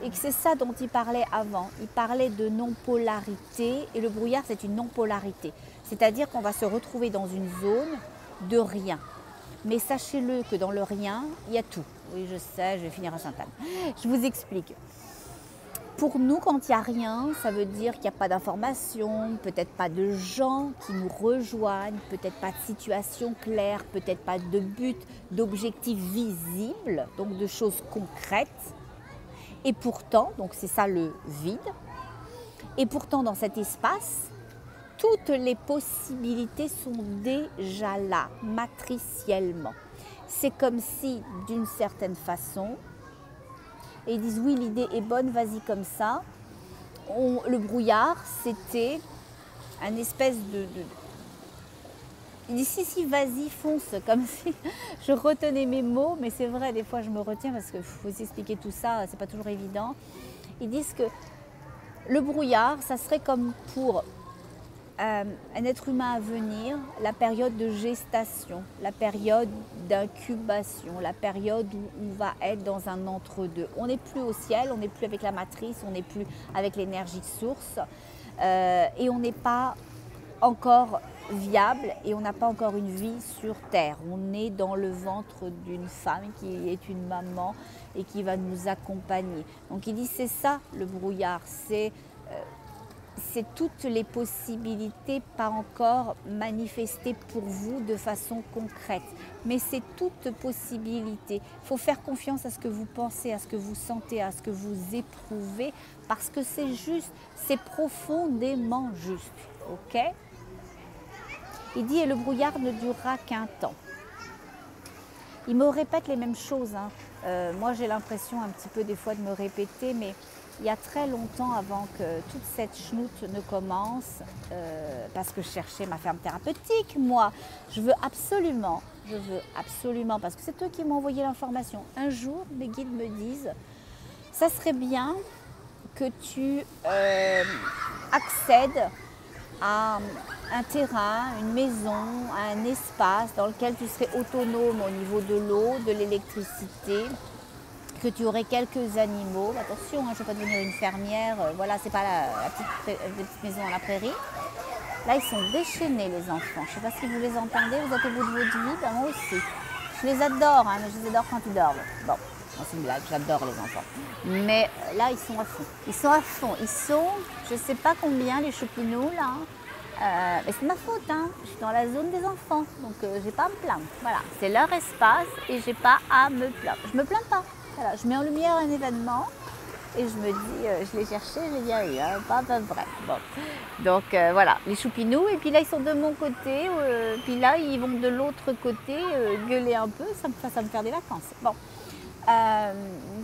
et que c'est ça dont ils parlaient avant. Ils parlaient de non-polarité, et le brouillard c'est une non-polarité. C'est-à-dire qu'on va se retrouver dans une zone de rien. Mais sachez-le que dans le rien, il y a tout. Oui, je sais, je vais finir à Sainte-Anne. Je vous explique. Pour nous, quand il n'y a rien, ça veut dire qu'il n'y a pas d'informations, peut-être pas de gens qui nous rejoignent, peut-être pas de situation claire, peut-être pas de but, d'objectifs visibles, donc de choses concrètes. Et pourtant, donc c'est ça le vide, et pourtant dans cet espace, toutes les possibilités sont déjà là, matriciellement. C'est comme si, d'une certaine façon, et ils disent oui l'idée est bonne, vas-y comme ça. Le brouillard c'était un espèce de... Ils disent si vas-y fonce, comme si je retenais mes mots, mais c'est vrai des fois je me retiens parce qu'il faut expliquer tout ça, c'est pas toujours évident. Ils disent que le brouillard ça serait comme pour un être humain à venir, la période de gestation, la période d'incubation, la période où on va être dans un entre-deux. On n'est plus au ciel, on n'est plus avec la matrice, on n'est plus avec l'énergie de source et on n'est pas encore viable et on n'a pas encore une vie sur Terre. On est dans le ventre d'une femme qui est une maman et qui va nous accompagner. Donc il dit c'est ça le brouillard, c'est toutes les possibilités pas encore manifestées pour vous de façon concrète. Mais c'est toute possibilité. Il faut faire confiance à ce que vous pensez, à ce que vous sentez, à ce que vous éprouvez, parce que c'est juste, c'est profondément juste. Ok ? Il dit, et le brouillard ne durera qu'un temps. Il me répète les mêmes choses. Moi, j'ai l'impression un petit peu des fois de me répéter, mais il y a très longtemps avant que toute cette chenoute ne commence, parce que je cherchais ma ferme thérapeutique, moi, je veux absolument, parce que c'est eux qui m'ont envoyé l'information. Un jour, mes guides me disent, ça serait bien que tu accèdes à un terrain, une maison, un espace dans lequel tu serais autonome au niveau de l'eau, de l'électricité, que tu aurais quelques animaux. Attention, hein, je ne veux pas devenir une fermière, voilà, c'est pas la petite maison à la prairie. Là, ils sont déchaînés, les enfants. Je ne sais pas si vous les entendez, vous êtes au bout de votre vie, ben moi aussi. Je les adore, hein, mais je les adore quand ils dorment. Bon, c'est une blague, j'adore les enfants. Mais là, ils sont à fond. Ils sont à fond. Ils sont, je ne sais pas combien, les choupinous, là. Mais c'est ma faute, hein. Je suis dans la zone des enfants, donc j'ai pas à me plaindre. Voilà, c'est leur espace et j'ai pas à me plaindre. Je me plains pas. Voilà, je mets en lumière un événement et je me dis, je l'ai cherché, je l'ai bien eu, hein, pas vrai. Bon. Donc voilà, les choupinous. Et puis là, ils sont de mon côté, puis là, ils vont de l'autre côté gueuler un peu, ça me faire des vacances. Bon.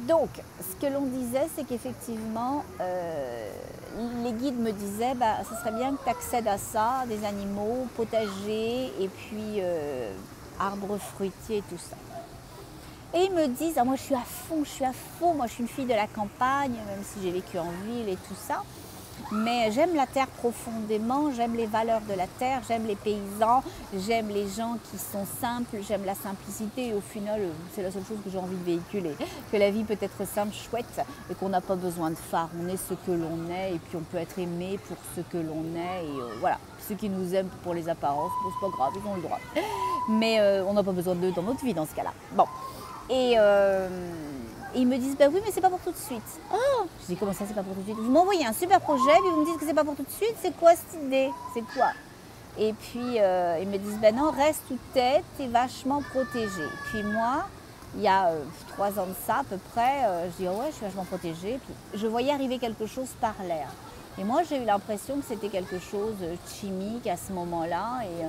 Donc, ce que l'on disait, c'est qu'effectivement, les guides me disaient, bah, ce serait bien que tu accèdes à ça, des animaux, potagers et puis arbres fruitiers et tout ça. Et ils me disent, ah, moi je suis à fond, moi je suis une fille de la campagne, même si j'ai vécu en ville et tout ça. Mais j'aime la terre profondément, j'aime les valeurs de la terre, j'aime les paysans, j'aime les gens qui sont simples, j'aime la simplicité et au final, c'est la seule chose que j'ai envie de véhiculer. Que la vie peut être simple, chouette et qu'on n'a pas besoin de phare, on est ce que l'on est et puis on peut être aimé pour ce que l'on est et voilà. Ceux qui nous aiment pour les apparences, bon, c'est pas grave, ils ont le droit. Mais on n'a pas besoin d'eux dans notre vie dans ce cas-là. Bon. Et ils me disent, bah oui, mais c'est pas pour tout de suite. Oh, je dis, comment ça, c'est pas pour tout de suite? Vous m'envoyez un super projet, puis vous me dites que c'est pas pour tout de suite. C'est quoi cette idée? C'est quoi? Et puis, ils me disent, ben non, reste où t'es, t'es vachement protégée. Et puis moi, il y a 3 ans de ça à peu près, je dis, oh ouais, je suis vachement protégée. Puis je voyais arriver quelque chose par l'air. Et moi, j'ai eu l'impression que c'était quelque chose de chimique à ce moment-là. Et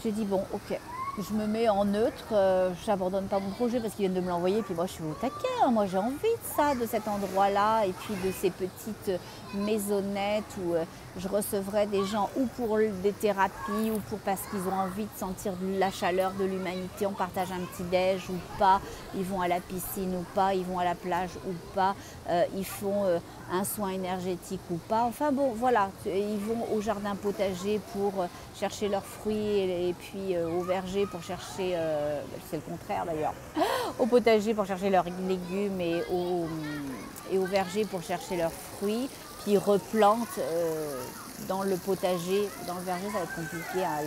j'ai dit, bon, ok. Je me mets en neutre, je n'abandonne pas mon projet parce qu'ils viennent de me l'envoyer, puis moi je suis au taquet, hein. Moi j'ai envie de ça, de cet endroit-là, et puis de ces petites maisonnettes où je recevrai des gens ou pour des thérapies ou pour parce qu'ils ont envie de sentir la chaleur de l'humanité, on partage un petit déj ou pas, ils vont à la piscine ou pas, ils vont à la plage ou pas, ils font un soin énergétique ou pas, enfin bon voilà, ils vont au jardin potager pour chercher leurs fruits et puis au verger pour chercher, c'est le contraire d'ailleurs, au potager pour chercher leurs légumes et au verger pour chercher leurs fruits, puis ils replantent dans le potager, dans le verger ça va être compliqué, hein,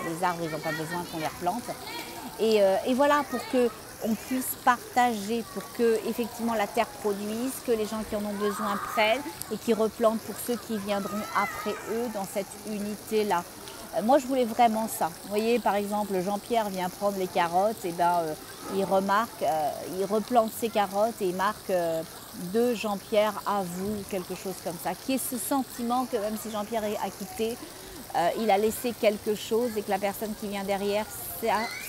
les arbres ils n'ont pas besoin qu'on les replante. Et voilà, pour qu'on puisse partager, pour que effectivement la terre produise, que les gens qui en ont besoin prennent et qui replantent pour ceux qui viendront après eux dans cette unité-là. Moi, je voulais vraiment ça. Vous voyez, par exemple, Jean-Pierre vient prendre les carottes, et ben, il remarque, il replante ses carottes et il marque de Jean-Pierre à vous, quelque chose comme ça. Qui est ce sentiment que même si Jean-Pierre a quitté, il a laissé quelque chose et que la personne qui vient derrière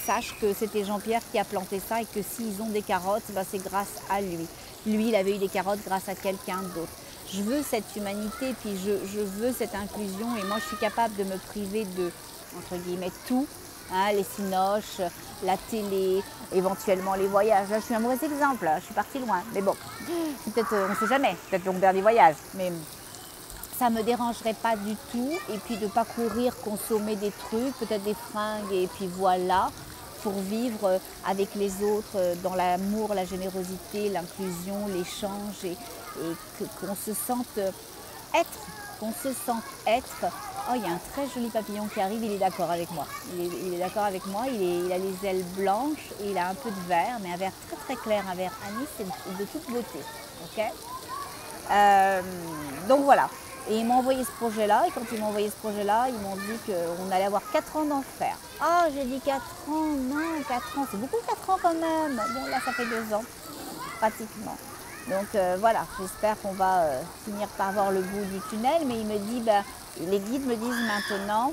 sache que c'était Jean-Pierre qui a planté ça et que s'ils ont des carottes, ben, c'est grâce à lui. Lui, il avait eu des carottes grâce à quelqu'un d'autre. Je veux cette humanité, puis je veux cette inclusion et moi je suis capable de me priver de, entre guillemets, tout, hein, les cinoches, la télé, éventuellement les voyages. Là je suis un mauvais exemple, là, je suis partie loin, mais bon, peut-être, on ne sait jamais, peut-être mon dernier voyage, mais ça ne me dérangerait pas du tout et puis de ne pas courir, consommer des trucs, peut-être des fringues et puis voilà, pour vivre avec les autres dans l'amour, la générosité, l'inclusion, l'échange et qu'on se sente être, Oh, il y a un très joli papillon qui arrive, il est d'accord avec moi. Il est d'accord avec moi, il a les ailes blanches et il a un peu de vert, mais un vert très très clair, un vert anis, c'est de toute beauté. Okay, donc voilà. Et ils m'ont envoyé ce projet-là, et quand ils m'ont envoyé ce projet-là, ils m'ont dit qu'on allait avoir 4 ans d'enfer. Ah, j'ai dit 4 ans, non, 4 ans, c'est beaucoup 4 ans quand même. Bon, là, ça fait 2 ans, pratiquement. Donc voilà, j'espère qu'on va finir par voir le bout du tunnel, mais il me dit, ben, les guides me disent maintenant,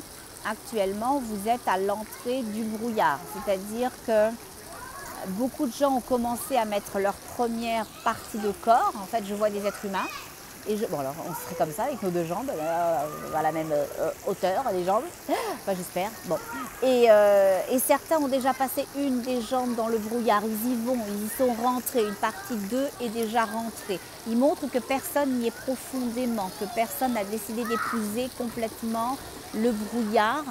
actuellement, vous êtes à l'entrée du brouillard. C'est-à-dire que beaucoup de gens ont commencé à mettre leur première partie de corps. En fait, je vois des êtres humains. Et bon, alors on serait comme ça avec nos 2 jambes, à la même hauteur, les jambes, enfin j'espère. Bon. Et certains ont déjà passé une des jambes dans le brouillard, ils y vont, ils y sont rentrés, une partie d'eux est déjà rentrée. Ils montrent que personne n'y est profondément, que personne n'a décidé d'épouser complètement le brouillard.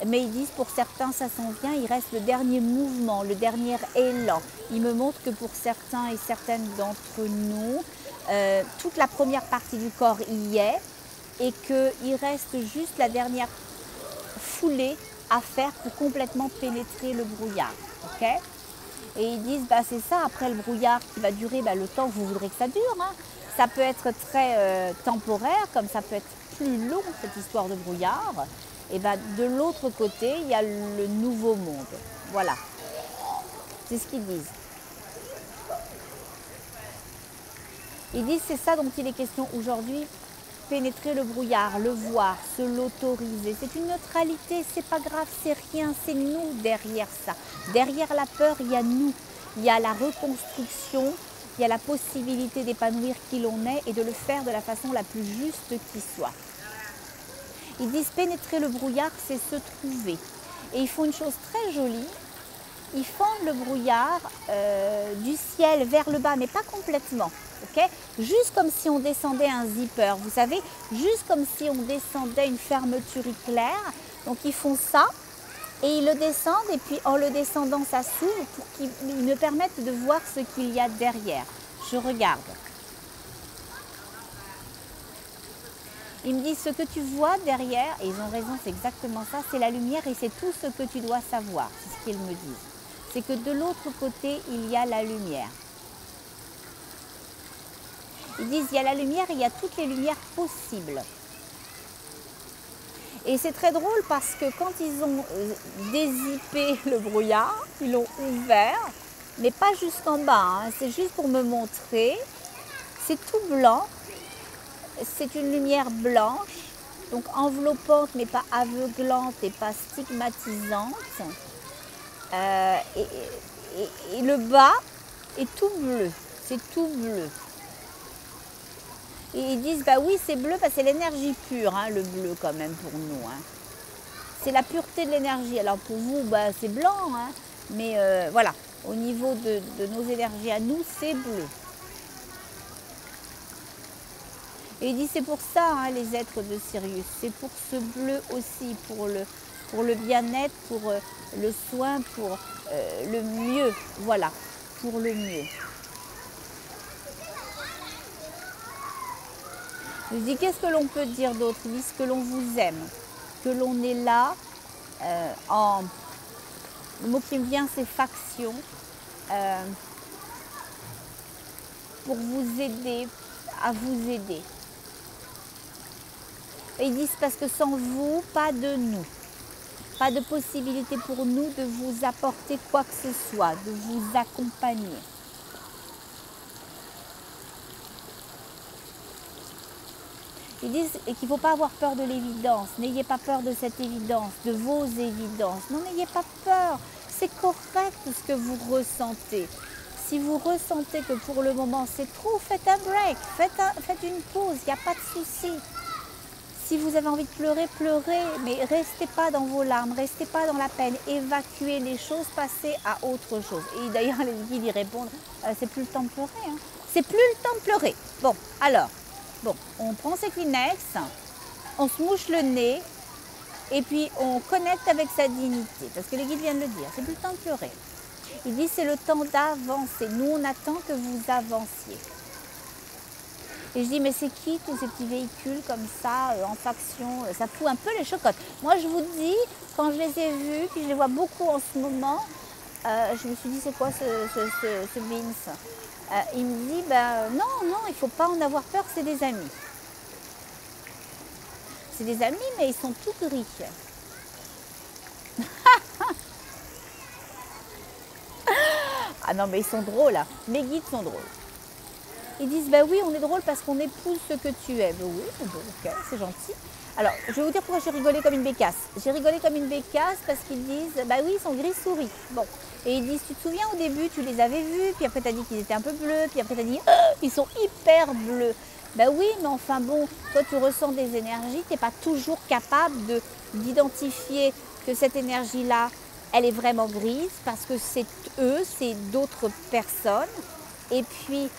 Mais ils disent pour certains ça s'en vient, il reste le dernier mouvement, le dernier élan. Ils me montrent que pour certains et certaines d'entre nous, toute la première partie du corps y est et qu'il reste juste la dernière foulée à faire pour complètement pénétrer le brouillard. Okay, et ils disent, bah, c'est ça, après le brouillard qui va durer le temps que vous voudrez que ça dure. Hein. Ça peut être très temporaire, comme ça peut être plus long, cette histoire de brouillard. Et ben, de l'autre côté, il y a le nouveau monde. Voilà. C'est ce qu'ils disent. Ils disent c'est ça dont il est question aujourd'hui. Pénétrer le brouillard, le voir, se l'autoriser. C'est une neutralité, c'est pas grave, c'est rien, c'est nous derrière ça. Derrière la peur, il y a nous. Il y a la reconstruction, il y a la possibilité d'épanouir qui l'on est et de le faire de la façon la plus juste qui soit. Ils disent pénétrer le brouillard, c'est se trouver. Et ils font une chose très jolie. Ils fendent le brouillard du ciel vers le bas, mais pas complètement. Okay, juste comme si on descendait un zipper, vous savez, juste comme si on descendait une fermeture éclair. Donc ils font ça et ils le descendent et puis en le descendant, ça s'ouvre pour qu'ils me permettent de voir ce qu'il y a derrière. Je regarde. Ils me disent ce que tu vois derrière, et ils ont raison, c'est exactement ça, c'est la lumière et c'est tout ce que tu dois savoir, c'est ce qu'ils me disent. C'est que de l'autre côté, il y a la lumière. Ils disent il y a la lumière et il y a toutes les lumières possibles. Et c'est très drôle parce que quand ils ont dézippé le brouillard, ils l'ont ouvert, mais pas jusqu'en bas, hein, c'est juste pour me montrer. C'est tout blanc. C'est une lumière blanche, donc enveloppante mais pas aveuglante et pas stigmatisante. Et le bas est tout bleu, c'est tout bleu. Et ils disent, bah oui c'est bleu parce que c'est l'énergie pure, hein, le bleu quand même pour nous. Hein. C'est la pureté de l'énergie. Alors pour vous, bah, c'est blanc, hein, mais voilà, au niveau de nos énergies à nous, c'est bleu. Et il dit c'est pour ça hein, les êtres de Sirius, c'est pour ce bleu aussi, pour le bien-être, pour le soin, pour le mieux, voilà, pour le mieux. Je dis qu'est-ce que l'on peut dire d'autre? Il dit que l'on vous aime, que l'on est là, le mot qui me vient c'est faction, pour vous aider, à vous aider. Et ils disent parce que sans vous, pas de nous. Pas de possibilité pour nous de vous apporter quoi que ce soit, de vous accompagner. Ils disent qu'il ne faut pas avoir peur de l'évidence. N'ayez pas peur de cette évidence, de vos évidences. Non, n'ayez pas peur. C'est correct ce que vous ressentez. Si vous ressentez que pour le moment c'est trop, faites un break, faites une pause, il n'y a pas de souci. Si vous avez envie de pleurer, pleurez, mais restez pas dans vos larmes, restez pas dans la peine, évacuez les choses, passez à autre chose. Et d'ailleurs, les guides y répondent, c'est plus le temps de pleurer. Hein. C'est plus le temps de pleurer. Bon, alors, on prend ses Kleenex, on se mouche le nez, et puis on connecte avec sa dignité. Parce que les guides viennent de le dire, c'est plus le temps de pleurer. Il dit, c'est le temps d'avancer. Nous, on attend que vous avanciez. Et je dis, mais c'est qui tous ces petits véhicules comme ça, en faction, ça fout un peu les chocottes. Moi, je vous dis, quand je les ai vus, puis je les vois beaucoup en ce moment, je me suis dit, c'est quoi ce Vince? Il me dit, ben non, il ne faut pas en avoir peur, c'est des amis. C'est des amis, mais ils sont tout gris. Ah non, mais ils sont drôles, hein. Mes guides sont drôles. Ils disent, bah oui, on est drôle parce qu'on épouse ce que tu es. Ben oui, ok, c'est gentil. Alors, je vais vous dire pourquoi j'ai rigolé comme une bécasse. J'ai rigolé comme une bécasse parce qu'ils disent, bah oui, ils sont gris souris. Bon, et ils disent, tu te souviens au début, tu les avais vus, puis après tu as dit qu'ils étaient un peu bleus, puis après tu as dit, ils sont hyper bleus. Ben oui, mais enfin bon, toi tu ressens des énergies, tu n'es pas toujours capable d'identifier que cette énergie-là, elle est vraiment grise parce que c'est eux, c'est d'autres personnes. Et puis,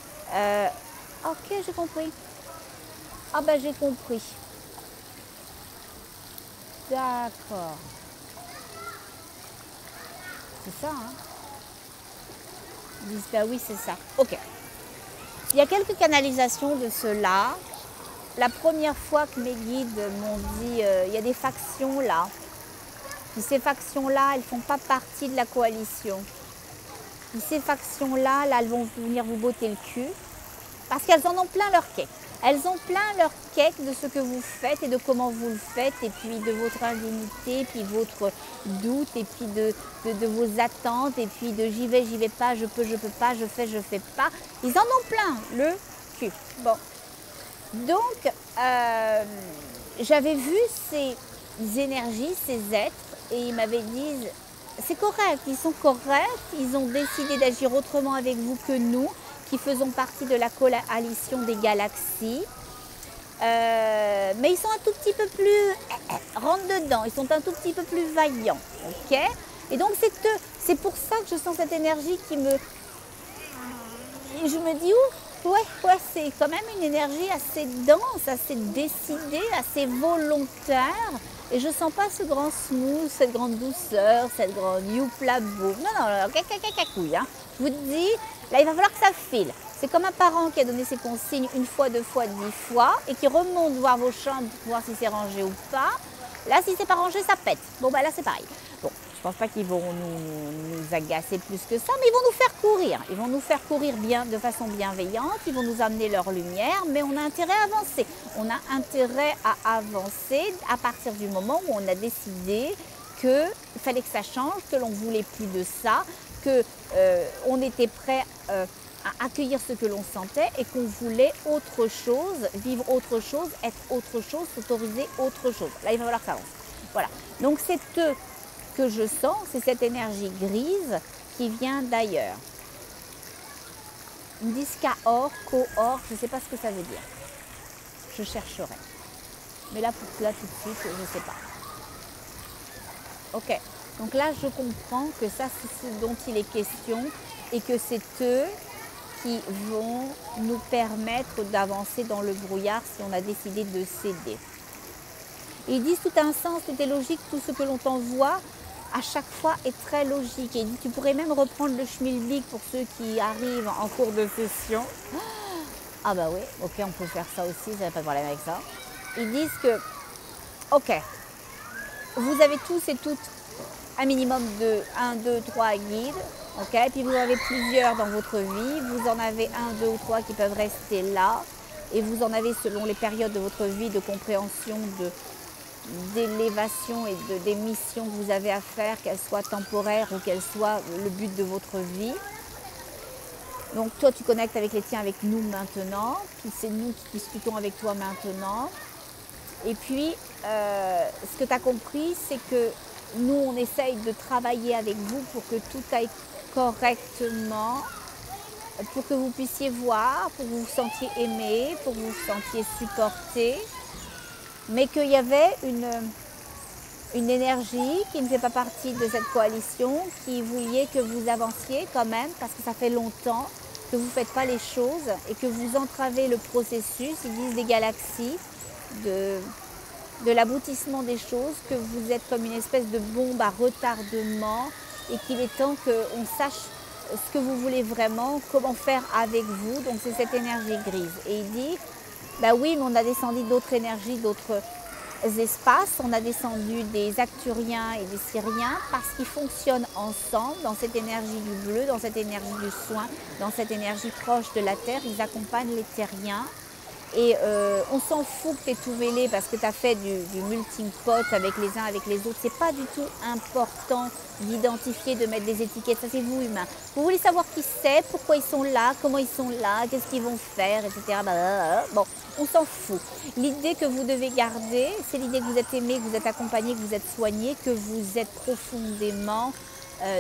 ok, j'ai compris. Ah ben j'ai compris. D'accord. C'est ça, hein? Ils disent, bah oui, c'est ça. Ok. Il y a quelques canalisations de cela. La première fois que mes guides m'ont dit, il y a des factions là. Puis ces factions-là, elles ne font pas partie de la coalition. Puis ces factions-là, là, elles vont venir vous botter le cul. Parce qu'elles en ont plein leur cake. Elles ont plein leur cake de ce que vous faites et de comment vous le faites, et puis de votre indignité, puis votre doute, et puis de vos attentes, et puis de j'y vais pas, je peux pas, je fais pas. Ils en ont plein le cul. Bon. Donc, j'avais vu ces énergies, ces êtres, et ils m'avaient dit, c'est correct, ils sont corrects, ils ont décidé d'agir autrement avec vous que nous, qui faisons partie de la coalition des galaxies. Mais ils sont un tout petit peu plus rentre dedans, ils sont un tout petit peu plus vaillants, ok? Et donc c'est pour ça que je sens cette énergie qui me... Et je me dis, ouais, c'est quand même une énergie assez dense, assez décidée, assez volontaire. Et je sens pas ce grand smooth, cette grande douceur, cette grande youpla boum. Non, cacouille, hein. Je vous dis, là, il va falloir que ça file. C'est comme un parent qui a donné ses consignes une fois, 2 fois, 10 fois et qui remonte voir vos chambres pour voir si c'est rangé ou pas. Là, si c'est pas rangé, ça pète. Bon, bah là, c'est pareil. Bon, je pense pas qu'ils vont nous agacer plus que ça, mais ils vont nous faire courir. Ils vont nous faire courir bien, de façon bienveillante. Ils vont nous amener leur lumière, mais on a intérêt à avancer. On a intérêt à avancer à partir du moment où on a décidé qu'il fallait que ça change, que l'on voulait plus de ça, qu'on était prêt à accueillir ce que l'on sentait et qu'on voulait autre chose, vivre autre chose, être autre chose, s'autoriser autre chose. Là, il va falloir que ça avance. Voilà. Donc, c'est eux que je sens, c'est cette énergie grise qui vient d'ailleurs. Ils me disent K-or, co-or, je ne sais pas ce que ça veut dire. Je chercherai. Mais là, tout de suite, je ne sais pas. Ok. Donc là, je comprends que ça, c'est ce dont il est question et que c'est eux qui vont nous permettre d'avancer dans le brouillard si on a décidé de céder. Et ils disent tout a un sens, tout est logique, tout ce que l'on t'envoie à chaque fois est très logique. Et il dit tu pourrais même reprendre le schmilblick pour ceux qui arrivent en cours de session. Ah bah oui, ok, on peut faire ça aussi, ça n'a pas de problème avec ça. Ils disent que, ok, vous avez tous et toutes un minimum de 1, 2, 3 guides, ok, puis vous en avez plusieurs dans votre vie, vous en avez 1, 2 ou 3 qui peuvent rester là, et vous en avez selon les périodes de votre vie de compréhension, d'élévation et des missions que vous avez à faire, qu'elles soient temporaires ou qu'elles soient le but de votre vie. Donc toi tu connectes avec les tiens avec nous maintenant, puis c'est nous qui discutons avec toi maintenant. Et puis ce que tu as compris, c'est que nous on essaye de travailler avec vous pour que tout aille correctement, pour que vous puissiez voir, pour que vous vous sentiez aimé, pour que vous vous sentiez supporté, mais qu'il y avait une énergie qui ne fait pas partie de cette coalition, qui voulait que vous avanciez quand même, parce que ça fait longtemps que vous ne faites pas les choses et que vous entravez le processus, ils disent des galaxies, de l'aboutissement des choses, que vous êtes comme une espèce de bombe à retardement et qu'il est temps qu'on sache ce que vous voulez vraiment, comment faire avec vous. Donc c'est cette énergie grise. Et il dit, bah oui, mais on a descendu d'autres énergies, d'autres espaces. On a descendu des Acturiens et des Syriens parce qu'ils fonctionnent ensemble dans cette énergie du bleu, dans cette énergie du soin, dans cette énergie proche de la Terre. Ils accompagnent les terriens. Et on s'en fout que tu es tout mêlé parce que tu as fait du melting pot avec les uns, avec les autres. C'est pas du tout important d'identifier, de mettre des étiquettes. Ça, c'est vous, humains. Vous voulez savoir qui c'est, pourquoi ils sont là, comment ils sont là, qu'est-ce qu'ils vont faire, etc. Bon, on s'en fout. L'idée que vous devez garder, c'est l'idée que vous êtes aimé, que vous êtes accompagné, que vous êtes soigné, que vous êtes profondément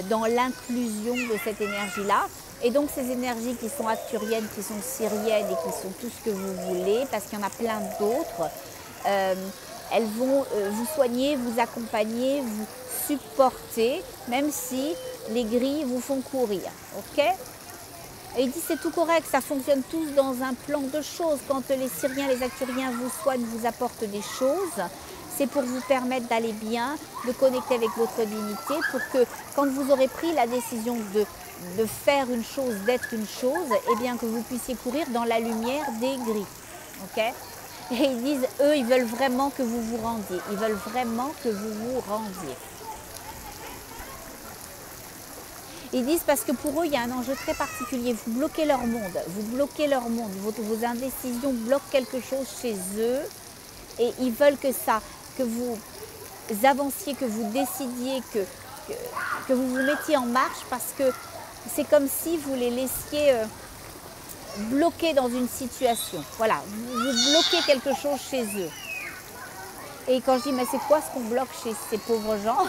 dans l'inclusion de cette énergie-là. Et donc ces énergies qui sont acturiennes, qui sont syriennes et qui sont tout ce que vous voulez, parce qu'il y en a plein d'autres, elles vont vous soigner, vous accompagner, vous supporter, même si les grilles vous font courir. Ok ? Et il dit c'est tout correct, ça fonctionne tous dans un plan de choses. Quand les Syriens, les Acturiens vous soignent, vous apportent des choses, c'est pour vous permettre d'aller bien, de connecter avec votre divinité, pour que quand vous aurez pris la décision de faire une chose, d'être une chose, eh bien que vous puissiez courir dans la lumière des gris. Ok? Et ils disent, eux, ils veulent vraiment que vous vous rendiez. Ils veulent vraiment que vous vous rendiez. Ils disent parce que pour eux, il y a un enjeu très particulier. Vous bloquez leur monde. Vous bloquez leur monde. Vos indécisions bloquent quelque chose chez eux. Et ils veulent que ça, que vous avanciez, que vous décidiez, que vous vous mettiez en marche, parce que c'est comme si vous les laissiez bloqués dans une situation. Voilà, vous bloquez quelque chose chez eux. Et quand je dis, mais c'est quoi ce qu'on bloque chez ces pauvres gens?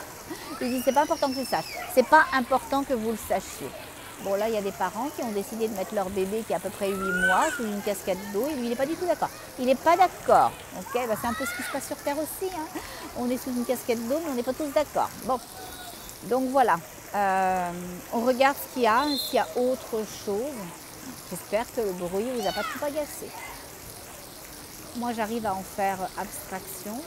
Ils disent, c'est pas important que tu le saches. C'est pas important que vous le sachiez. Bon, là, il y a des parents qui ont décidé de mettre leur bébé qui a à peu près 8 mois sous une casquette d'eau. Et lui, il n'est pas du tout d'accord. Il n'est pas d'accord. Ok, bah, c'est un peu ce qui se passe sur Terre aussi. Hein. On est sous une casquette d'eau, mais on n'est pas tous d'accord. Bon, donc voilà. On regarde ce qu'il y a, s'il y a autre chose. J'espère que le bruit ne vous a pas tout agacé. Moi, j'arrive à en faire abstraction.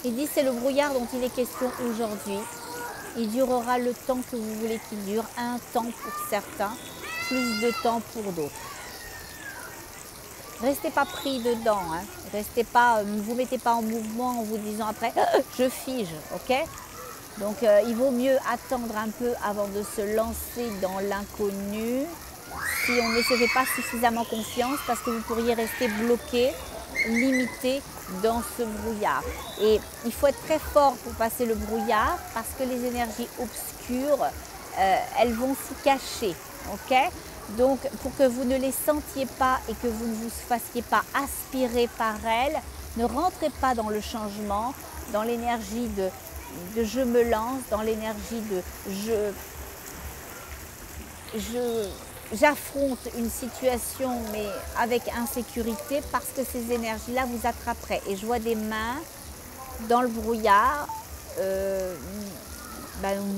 Il dit c'est le brouillard dont il est question aujourd'hui. Il durera le temps que vous voulez qu'il dure, un temps pour certains, plus de temps pour d'autres. Restez pas pris dedans, hein. Restez pas, ne vous mettez pas en mouvement en vous disant après je fige, ok? Donc il vaut mieux attendre un peu avant de se lancer dans l'inconnu si on ne se fait pas suffisamment confiance, parce que vous pourriez rester bloqué, limité dans ce brouillard. Et il faut être très fort pour passer le brouillard, parce que les énergies obscures, elles vont s'y cacher, ok? Donc pour que vous ne les sentiez pas et que vous ne vous fassiez pas aspirer par elles, ne rentrez pas dans le changement, dans l'énergie de je me lance, dans l'énergie de j'affronte une situation mais avec insécurité, parce que ces énergies-là vous attraperaient. Et je vois des mains dans le brouillard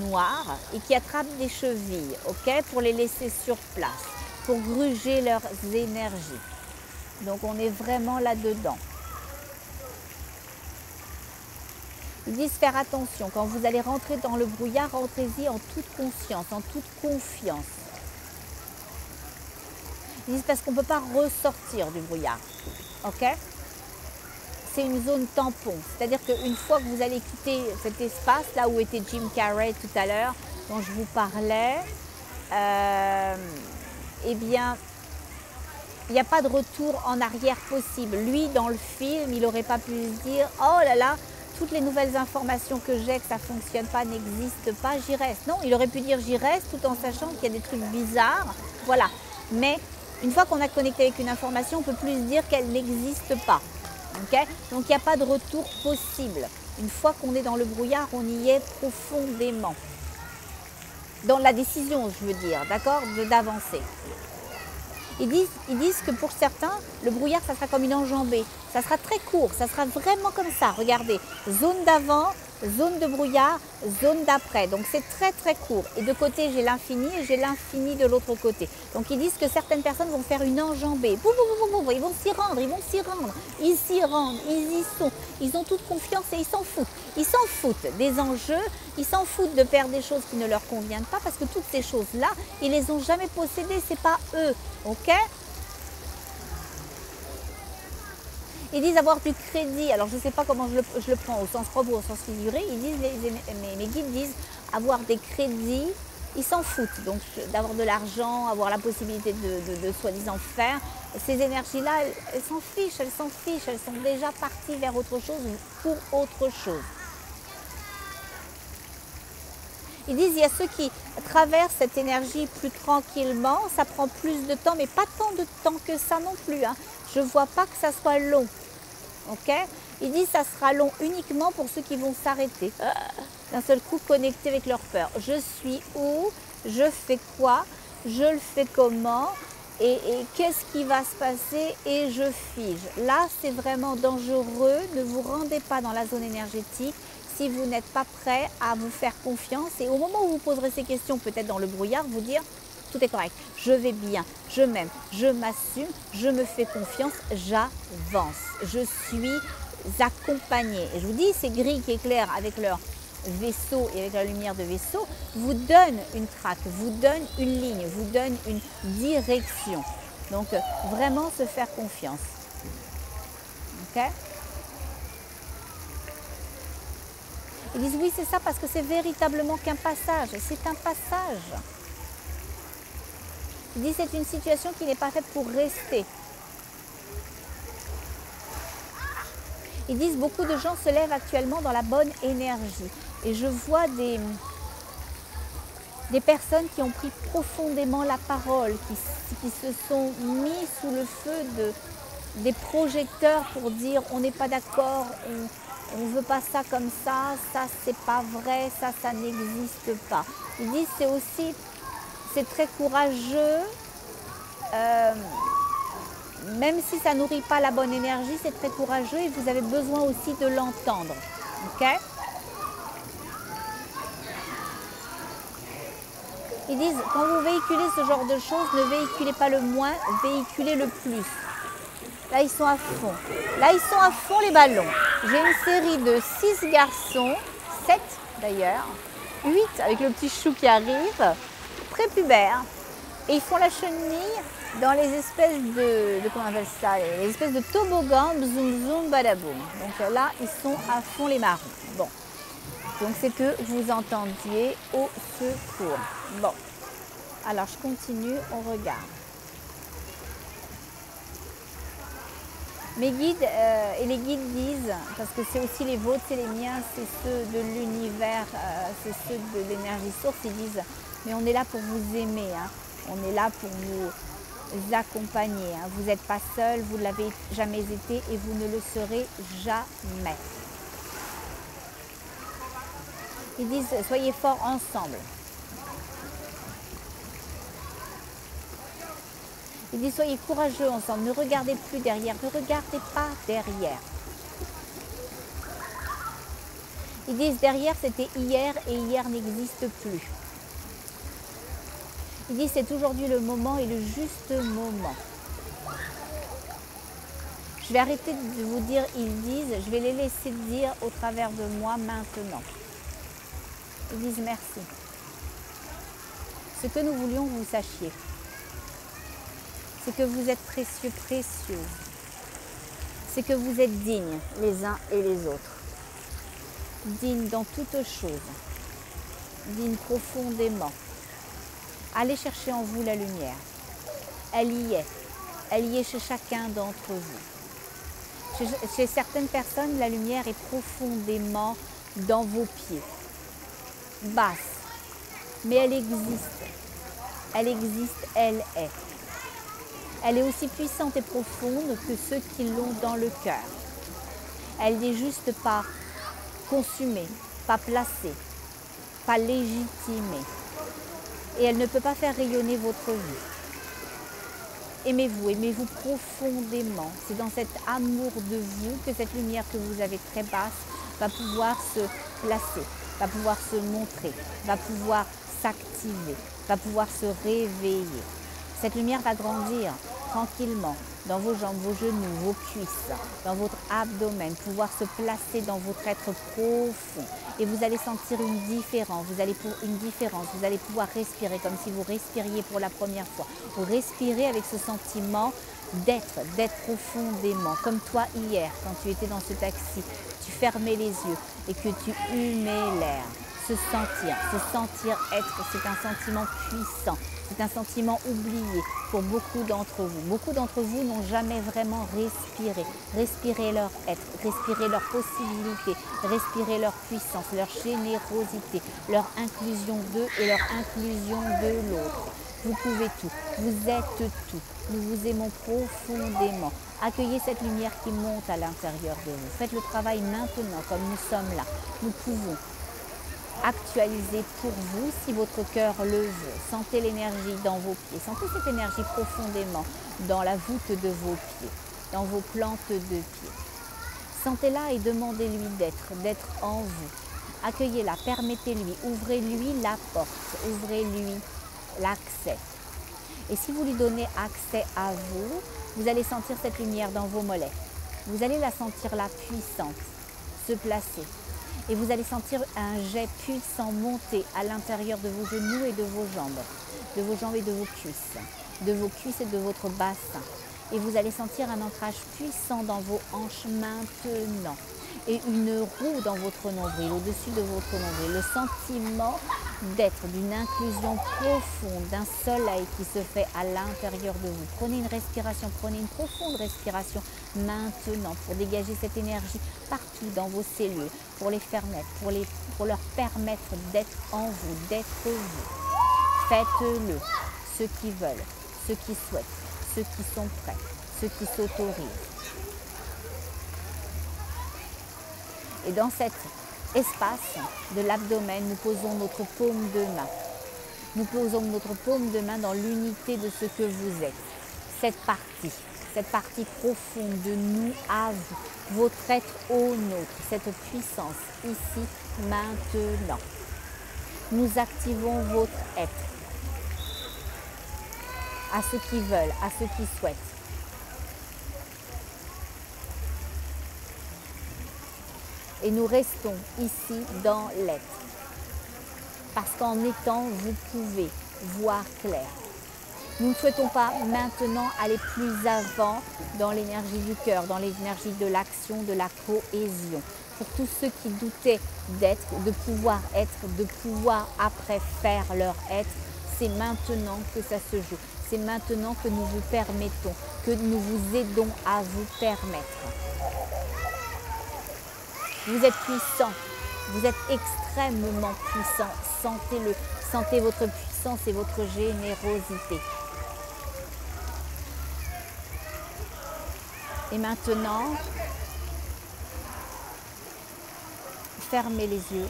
noir et qui attrapent des chevilles, ok, pour les laisser sur place, pour gruger leurs énergies. Donc on est vraiment là-dedans. Ils disent faire attention, quand vous allez rentrer dans le brouillard, rentrez-y en toute conscience, en toute confiance. Ils disent parce qu'on ne peut pas ressortir du brouillard, ok? C'est une zone tampon, c'est-à-dire qu'une fois que vous allez quitter cet espace, là où était Jim Carrey tout à l'heure, dont je vous parlais, eh bien, il n'y a pas de retour en arrière possible. Lui, dans le film, il n'aurait pas pu se dire « Oh là là, toutes les nouvelles informations que j'ai, que ça ne fonctionne pas, n'existent pas, j'y reste. » Non, il aurait pu dire « J'y reste » tout en sachant qu'il y a des trucs bizarres. Voilà. Mais une fois qu'on a connecté avec une information, on ne peut plus se dire qu'elle n'existe pas. Okay? Donc il n'y a pas de retour possible. Une fois qu'on est dans le brouillard, on y est profondément. Dans la décision, je veux dire, d'accord, d'avancer. Ils disent que pour certains, le brouillard, ça sera comme une enjambée. Ça sera très court, ça sera vraiment comme ça. Regardez, zone d'avant, zone de brouillard, zone d'après. Donc c'est très très court. Et de côté, j'ai l'infini et j'ai l'infini de l'autre côté. Donc ils disent que certaines personnes vont faire une enjambée. Boum, boum, boum, boum, ils vont s'y rendre, ils vont s'y rendre. Ils s'y rendent, ils y sont. Ils ont toute confiance et ils s'en foutent. Ils s'en foutent des enjeux, ils s'en foutent de perdre des choses qui ne leur conviennent pas, parce que toutes ces choses-là, ils les ont jamais possédées, c'est pas eux. Ok? Ils disent avoir du crédit. Alors je ne sais pas comment je le prends, au sens propre ou au sens figuré. Ils disent, mes guides disent avoir des crédits. Ils s'en foutent, donc d'avoir de l'argent, avoir la possibilité de soi-disant faire. Ces énergies-là, elles s'en fichent, elles sont déjà parties vers autre chose ou pour autre chose. Ils disent, il y a ceux qui traversent cette énergie plus tranquillement, ça prend plus de temps, mais pas tant de temps que ça non plus. Hein. Je ne vois pas que ça soit long. Okay? Ils disent, ça sera long uniquement pour ceux qui vont s'arrêter. D'un seul coup, connecter avec leur peur. Je suis où? Je fais quoi? Je le fais comment? Et qu'est-ce qui va se passer? Et je fige. Là, c'est vraiment dangereux. Ne vous rendez pas dans la zone énergétique si vous n'êtes pas prêt à vous faire confiance. Et au moment où vous poserez ces questions, peut-être dans le brouillard, vous dire tout est correct, je vais bien, je m'aime, je m'assume, je me fais confiance, j'avance, je suis accompagnée. Et je vous dis, ces grilles qui éclairent avec leur vaisseau et avec la lumière de vaisseau vous donnent une traque, vous donnent une ligne, vous donnent une direction. Donc vraiment se faire confiance. Ok? Ils disent oui, c'est ça, parce que c'est véritablement qu'un passage. C'est un passage. Ils disent c'est une situation qui n'est pas faite pour rester. Ils disent beaucoup de gens se lèvent actuellement dans la bonne énergie. Et je vois des personnes qui ont pris profondément la parole, qui se sont mis sous le feu des projecteurs pour dire on n'est pas d'accord, on ne veut pas ça comme ça c'est pas vrai, ça n'existe pas. Ils disent c'est très courageux, même si ça nourrit pas la bonne énergie, c'est très courageux et vous avez besoin aussi de l'entendre. Ok? Ils disent, quand vous véhiculez ce genre de choses, ne véhiculez pas le moins, véhiculez le plus. Là, ils sont à fond. Là, ils sont à fond les ballons. J'ai une série de 6 garçons, 7 d'ailleurs, 8 avec le petit chou qui arrive, prépubères. Et ils font la chenille dans les espèces comment on appelle ça, les espèces de toboggans, zoom zoom badaboum. Donc là, ils sont à fond les marrons. Bon. Donc c'est que vous entendiez au secours. Bon, alors je continue, on regarde. Mes guides et les guides disent, parce que c'est aussi les vôtres, c'est les miens, c'est ceux de l'univers, c'est ceux de l'énergie source, ils disent, mais on est là pour vous aimer, hein. On est là pour vous accompagner. Hein. Vous n'êtes pas seul, vous ne l'avez jamais été et vous ne le serez jamais. Ils disent, soyez forts ensemble. Ils disent, soyez courageux ensemble. Ne regardez plus derrière. Ne regardez pas derrière. Ils disent, derrière, c'était hier et hier n'existe plus. Ils disent, c'est aujourd'hui le moment et le juste moment. Je vais arrêter de vous dire, ils disent, je vais les laisser dire au travers de moi maintenant. Ils disent merci. Ce que nous voulions que vous sachiez, c'est que vous êtes précieux, précieux. C'est que vous êtes dignes les uns et les autres. Dignes dans toutes choses. Dignes profondément. Allez chercher en vous la lumière. Elle y est. Elle y est chez chacun d'entre vous. Chez certaines personnes, la lumière est profondément dans vos pieds. Basse, mais elle existe. Elle existe, elle est. Elle est aussi puissante et profonde que ceux qui l'ont dans le cœur. Elle n'est juste pas consumée, pas placée, pas légitimée. Et elle ne peut pas faire rayonner votre vie. Aimez-vous profondément. C'est dans cet amour de vous que cette lumière que vous avez très basse va pouvoir se placer, va pouvoir se montrer, va pouvoir s'activer, va pouvoir se réveiller. Cette lumière va grandir tranquillement dans vos jambes, vos genoux, vos cuisses, dans votre abdomen, pouvoir se placer dans votre être profond. Et vous allez sentir une différence, vous allez pouvoir respirer comme si vous respiriez pour la première fois. Vous respirez avec ce sentiment d'être profondément, comme toi hier, quand tu étais dans ce taxi, tu fermais les yeux et que tu humais l'air. Se sentir être, c'est un sentiment puissant, c'est un sentiment oublié pour beaucoup d'entre vous. Beaucoup d'entre vous n'ont jamais vraiment respiré. Respirez leur être, respirez leur possibilité, respirez leur puissance, leur générosité, leur inclusion d'eux et leur inclusion de l'autre. Vous pouvez tout, vous êtes tout. Nous vous aimons profondément. Accueillez cette lumière qui monte à l'intérieur de vous. Faites le travail maintenant comme nous sommes là. Nous pouvons actualiser pour vous si votre cœur le veut. Sentez l'énergie dans vos pieds. Sentez cette énergie profondément dans la voûte de vos pieds, dans vos plantes de pieds. Sentez-la et demandez-lui d'être en vous. Accueillez-la, permettez-lui, ouvrez-lui la porte, ouvrez-lui l'accès. Et si vous lui donnez accès à vous, vous allez sentir cette lumière dans vos mollets. Vous allez la sentir là, puissante, se placer. Et vous allez sentir un jet puissant monter à l'intérieur de vos genoux et de vos jambes et de vos cuisses et de votre bassin. Et vous allez sentir un ancrage puissant dans vos hanches maintenant. Et une roue dans votre nombril, au-dessus de votre nombril. Le sentiment d'être, d'une inclusion profonde, d'un soleil qui se fait à l'intérieur de vous. Prenez une respiration, prenez une profonde respiration maintenant pour dégager cette énergie partout dans vos cellules, pour les faire naître, pour leur permettre d'être en vous, d'être vous. Faites-le, ceux qui veulent, ceux qui souhaitent, ceux qui sont prêts, ceux qui s'autorisent. Et dans cet espace de l'abdomen, nous posons notre paume de main. Nous posons notre paume de main dans l'unité de ce que vous êtes. Cette partie profonde de nous à vous, votre être au nôtre, cette puissance ici, maintenant. Nous activons votre être. À ceux qui veulent, à ceux qui souhaitent. Et nous restons ici dans l'être. Parce qu'en étant, vous pouvez voir clair. Nous ne souhaitons pas maintenant aller plus avant dans l'énergie du cœur, dans l'énergie de l'action, de la cohésion. Pour tous ceux qui doutaient d'être, de pouvoir après faire leur être, c'est maintenant que ça se joue. C'est maintenant que nous vous permettons, que nous vous aidons à vous permettre. Vous êtes puissant, vous êtes extrêmement puissant. Sentez-le, sentez votre puissance et votre générosité. Et maintenant, fermez les yeux.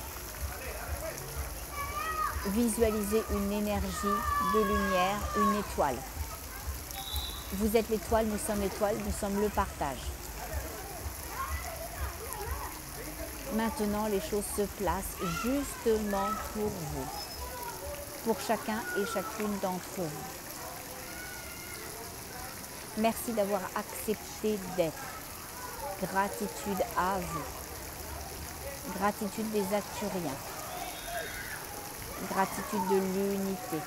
Visualisez une énergie de lumière, une étoile. Vous êtes l'étoile, nous sommes le partage. Maintenant, les choses se placent justement pour vous, pour chacun et chacune d'entre vous. Merci d'avoir accepté d'être. Gratitude à vous. Gratitude des Arcturiens. Gratitude de l'unité.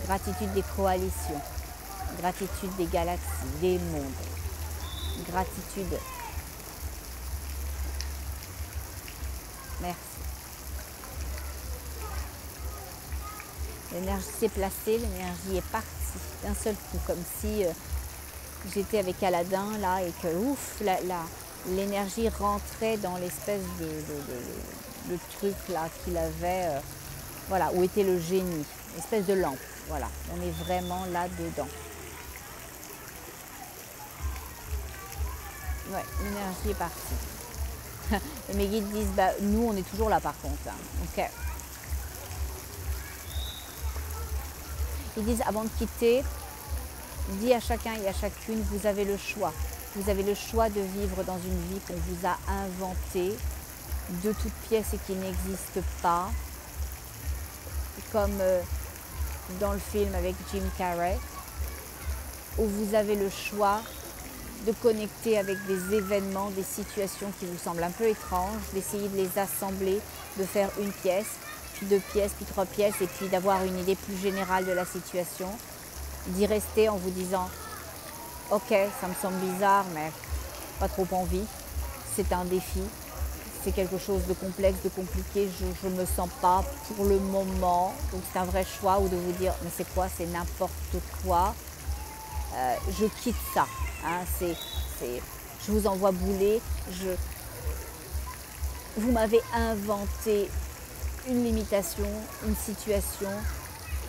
Gratitude des coalitions. Gratitude des galaxies, des mondes. Gratitude. Merci. L'énergie s'est placée, l'énergie est partie d'un seul coup, comme si j'étais avec Aladdin là et que ouf, l'énergie rentrait dans l'espèce de truc là qu'il avait, voilà, où était le génie, l'espèce de lampe, voilà, on est vraiment là-dedans. Ouais, l'énergie est partie. Et mes guides disent, bah, nous on est toujours là par contre. Hein. Ok. Ils disent, avant de quitter, dis à chacun et à chacune, vous avez le choix. Vous avez le choix de vivre dans une vie qu'on vous a inventée, de toutes pièces et qui n'existe pas. Comme dans le film avec Jim Carrey, où vous avez le choix de connecter avec des événements, des situations qui vous semblent un peu étranges, d'essayer de les assembler, de faire une pièce, puis 2 pièces, puis 3 pièces, et puis d'avoir une idée plus générale de la situation, d'y rester en vous disant « Ok, ça me semble bizarre, mais pas trop envie, c'est un défi, c'est quelque chose de complexe, de compliqué, je ne me sens pas pour le moment, donc c'est un vrai choix, ou de vous dire « Mais c'est quoi, c'est n'importe quoi, je quitte ça. » Hein, je vous envoie bouler, vous m'avez inventé une limitation, une situation,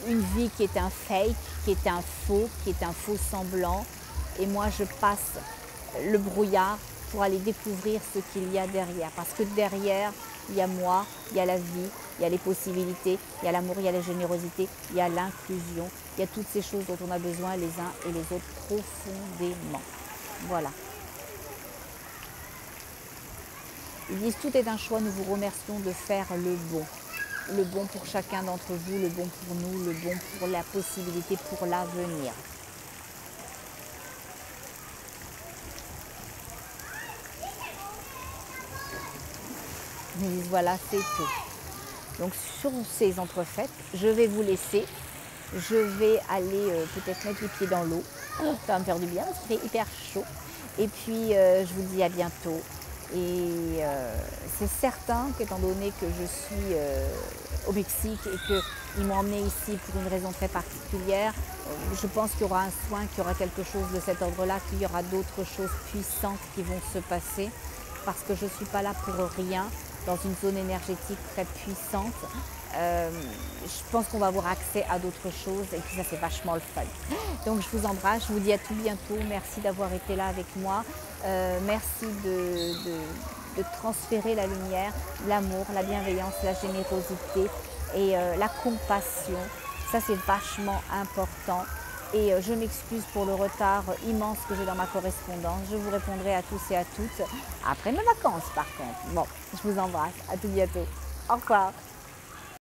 une vie qui est un fake, qui est un faux semblant, et moi je passe le brouillard pour aller découvrir ce qu'il y a derrière, parce que derrière il y a moi, il y a la vie, il y a les possibilités, il y a l'amour, il y a la générosité, il y a l'inclusion, il y a toutes ces choses dont on a besoin les uns et les autres profondément. Voilà. Ils disent tout est un choix, nous vous remercions de faire le bon. le bon pour chacun d'entre vous, le bon pour nous, le bon pour la possibilité, pour l'avenir. Et voilà, c'est tout. Donc sur ces entrefaites, je vais vous laisser. Je vais aller peut-être mettre les pieds dans l'eau. Ça va me faire du bien, parce qu'il fait hyper chaud. Et puis je vous dis à bientôt. Et c'est certain qu'étant donné que je suis au Mexique et qu'ils m'ont emmené ici pour une raison très particulière, je pense qu'il y aura un soin, qu'il y aura quelque chose de cet ordre-là, qu'il y aura d'autres choses puissantes qui vont se passer, parce que je ne suis pas là pour rien, dans une zone énergétique très puissante. Je pense qu'on va avoir accès à d'autres choses et puis ça c'est vachement le fun. Donc je vous embrasse, je vous dis à tout bientôt, merci d'avoir été là avec moi, merci de transférer la lumière, l'amour, la bienveillance, la générosité et la compassion, ça c'est vachement important. Et je m'excuse pour le retard immense que j'ai dans ma correspondance. Je vous répondrai à tous et à toutes après mes vacances par contre. Bon, je vous embrasse, à tout bientôt. Au revoir.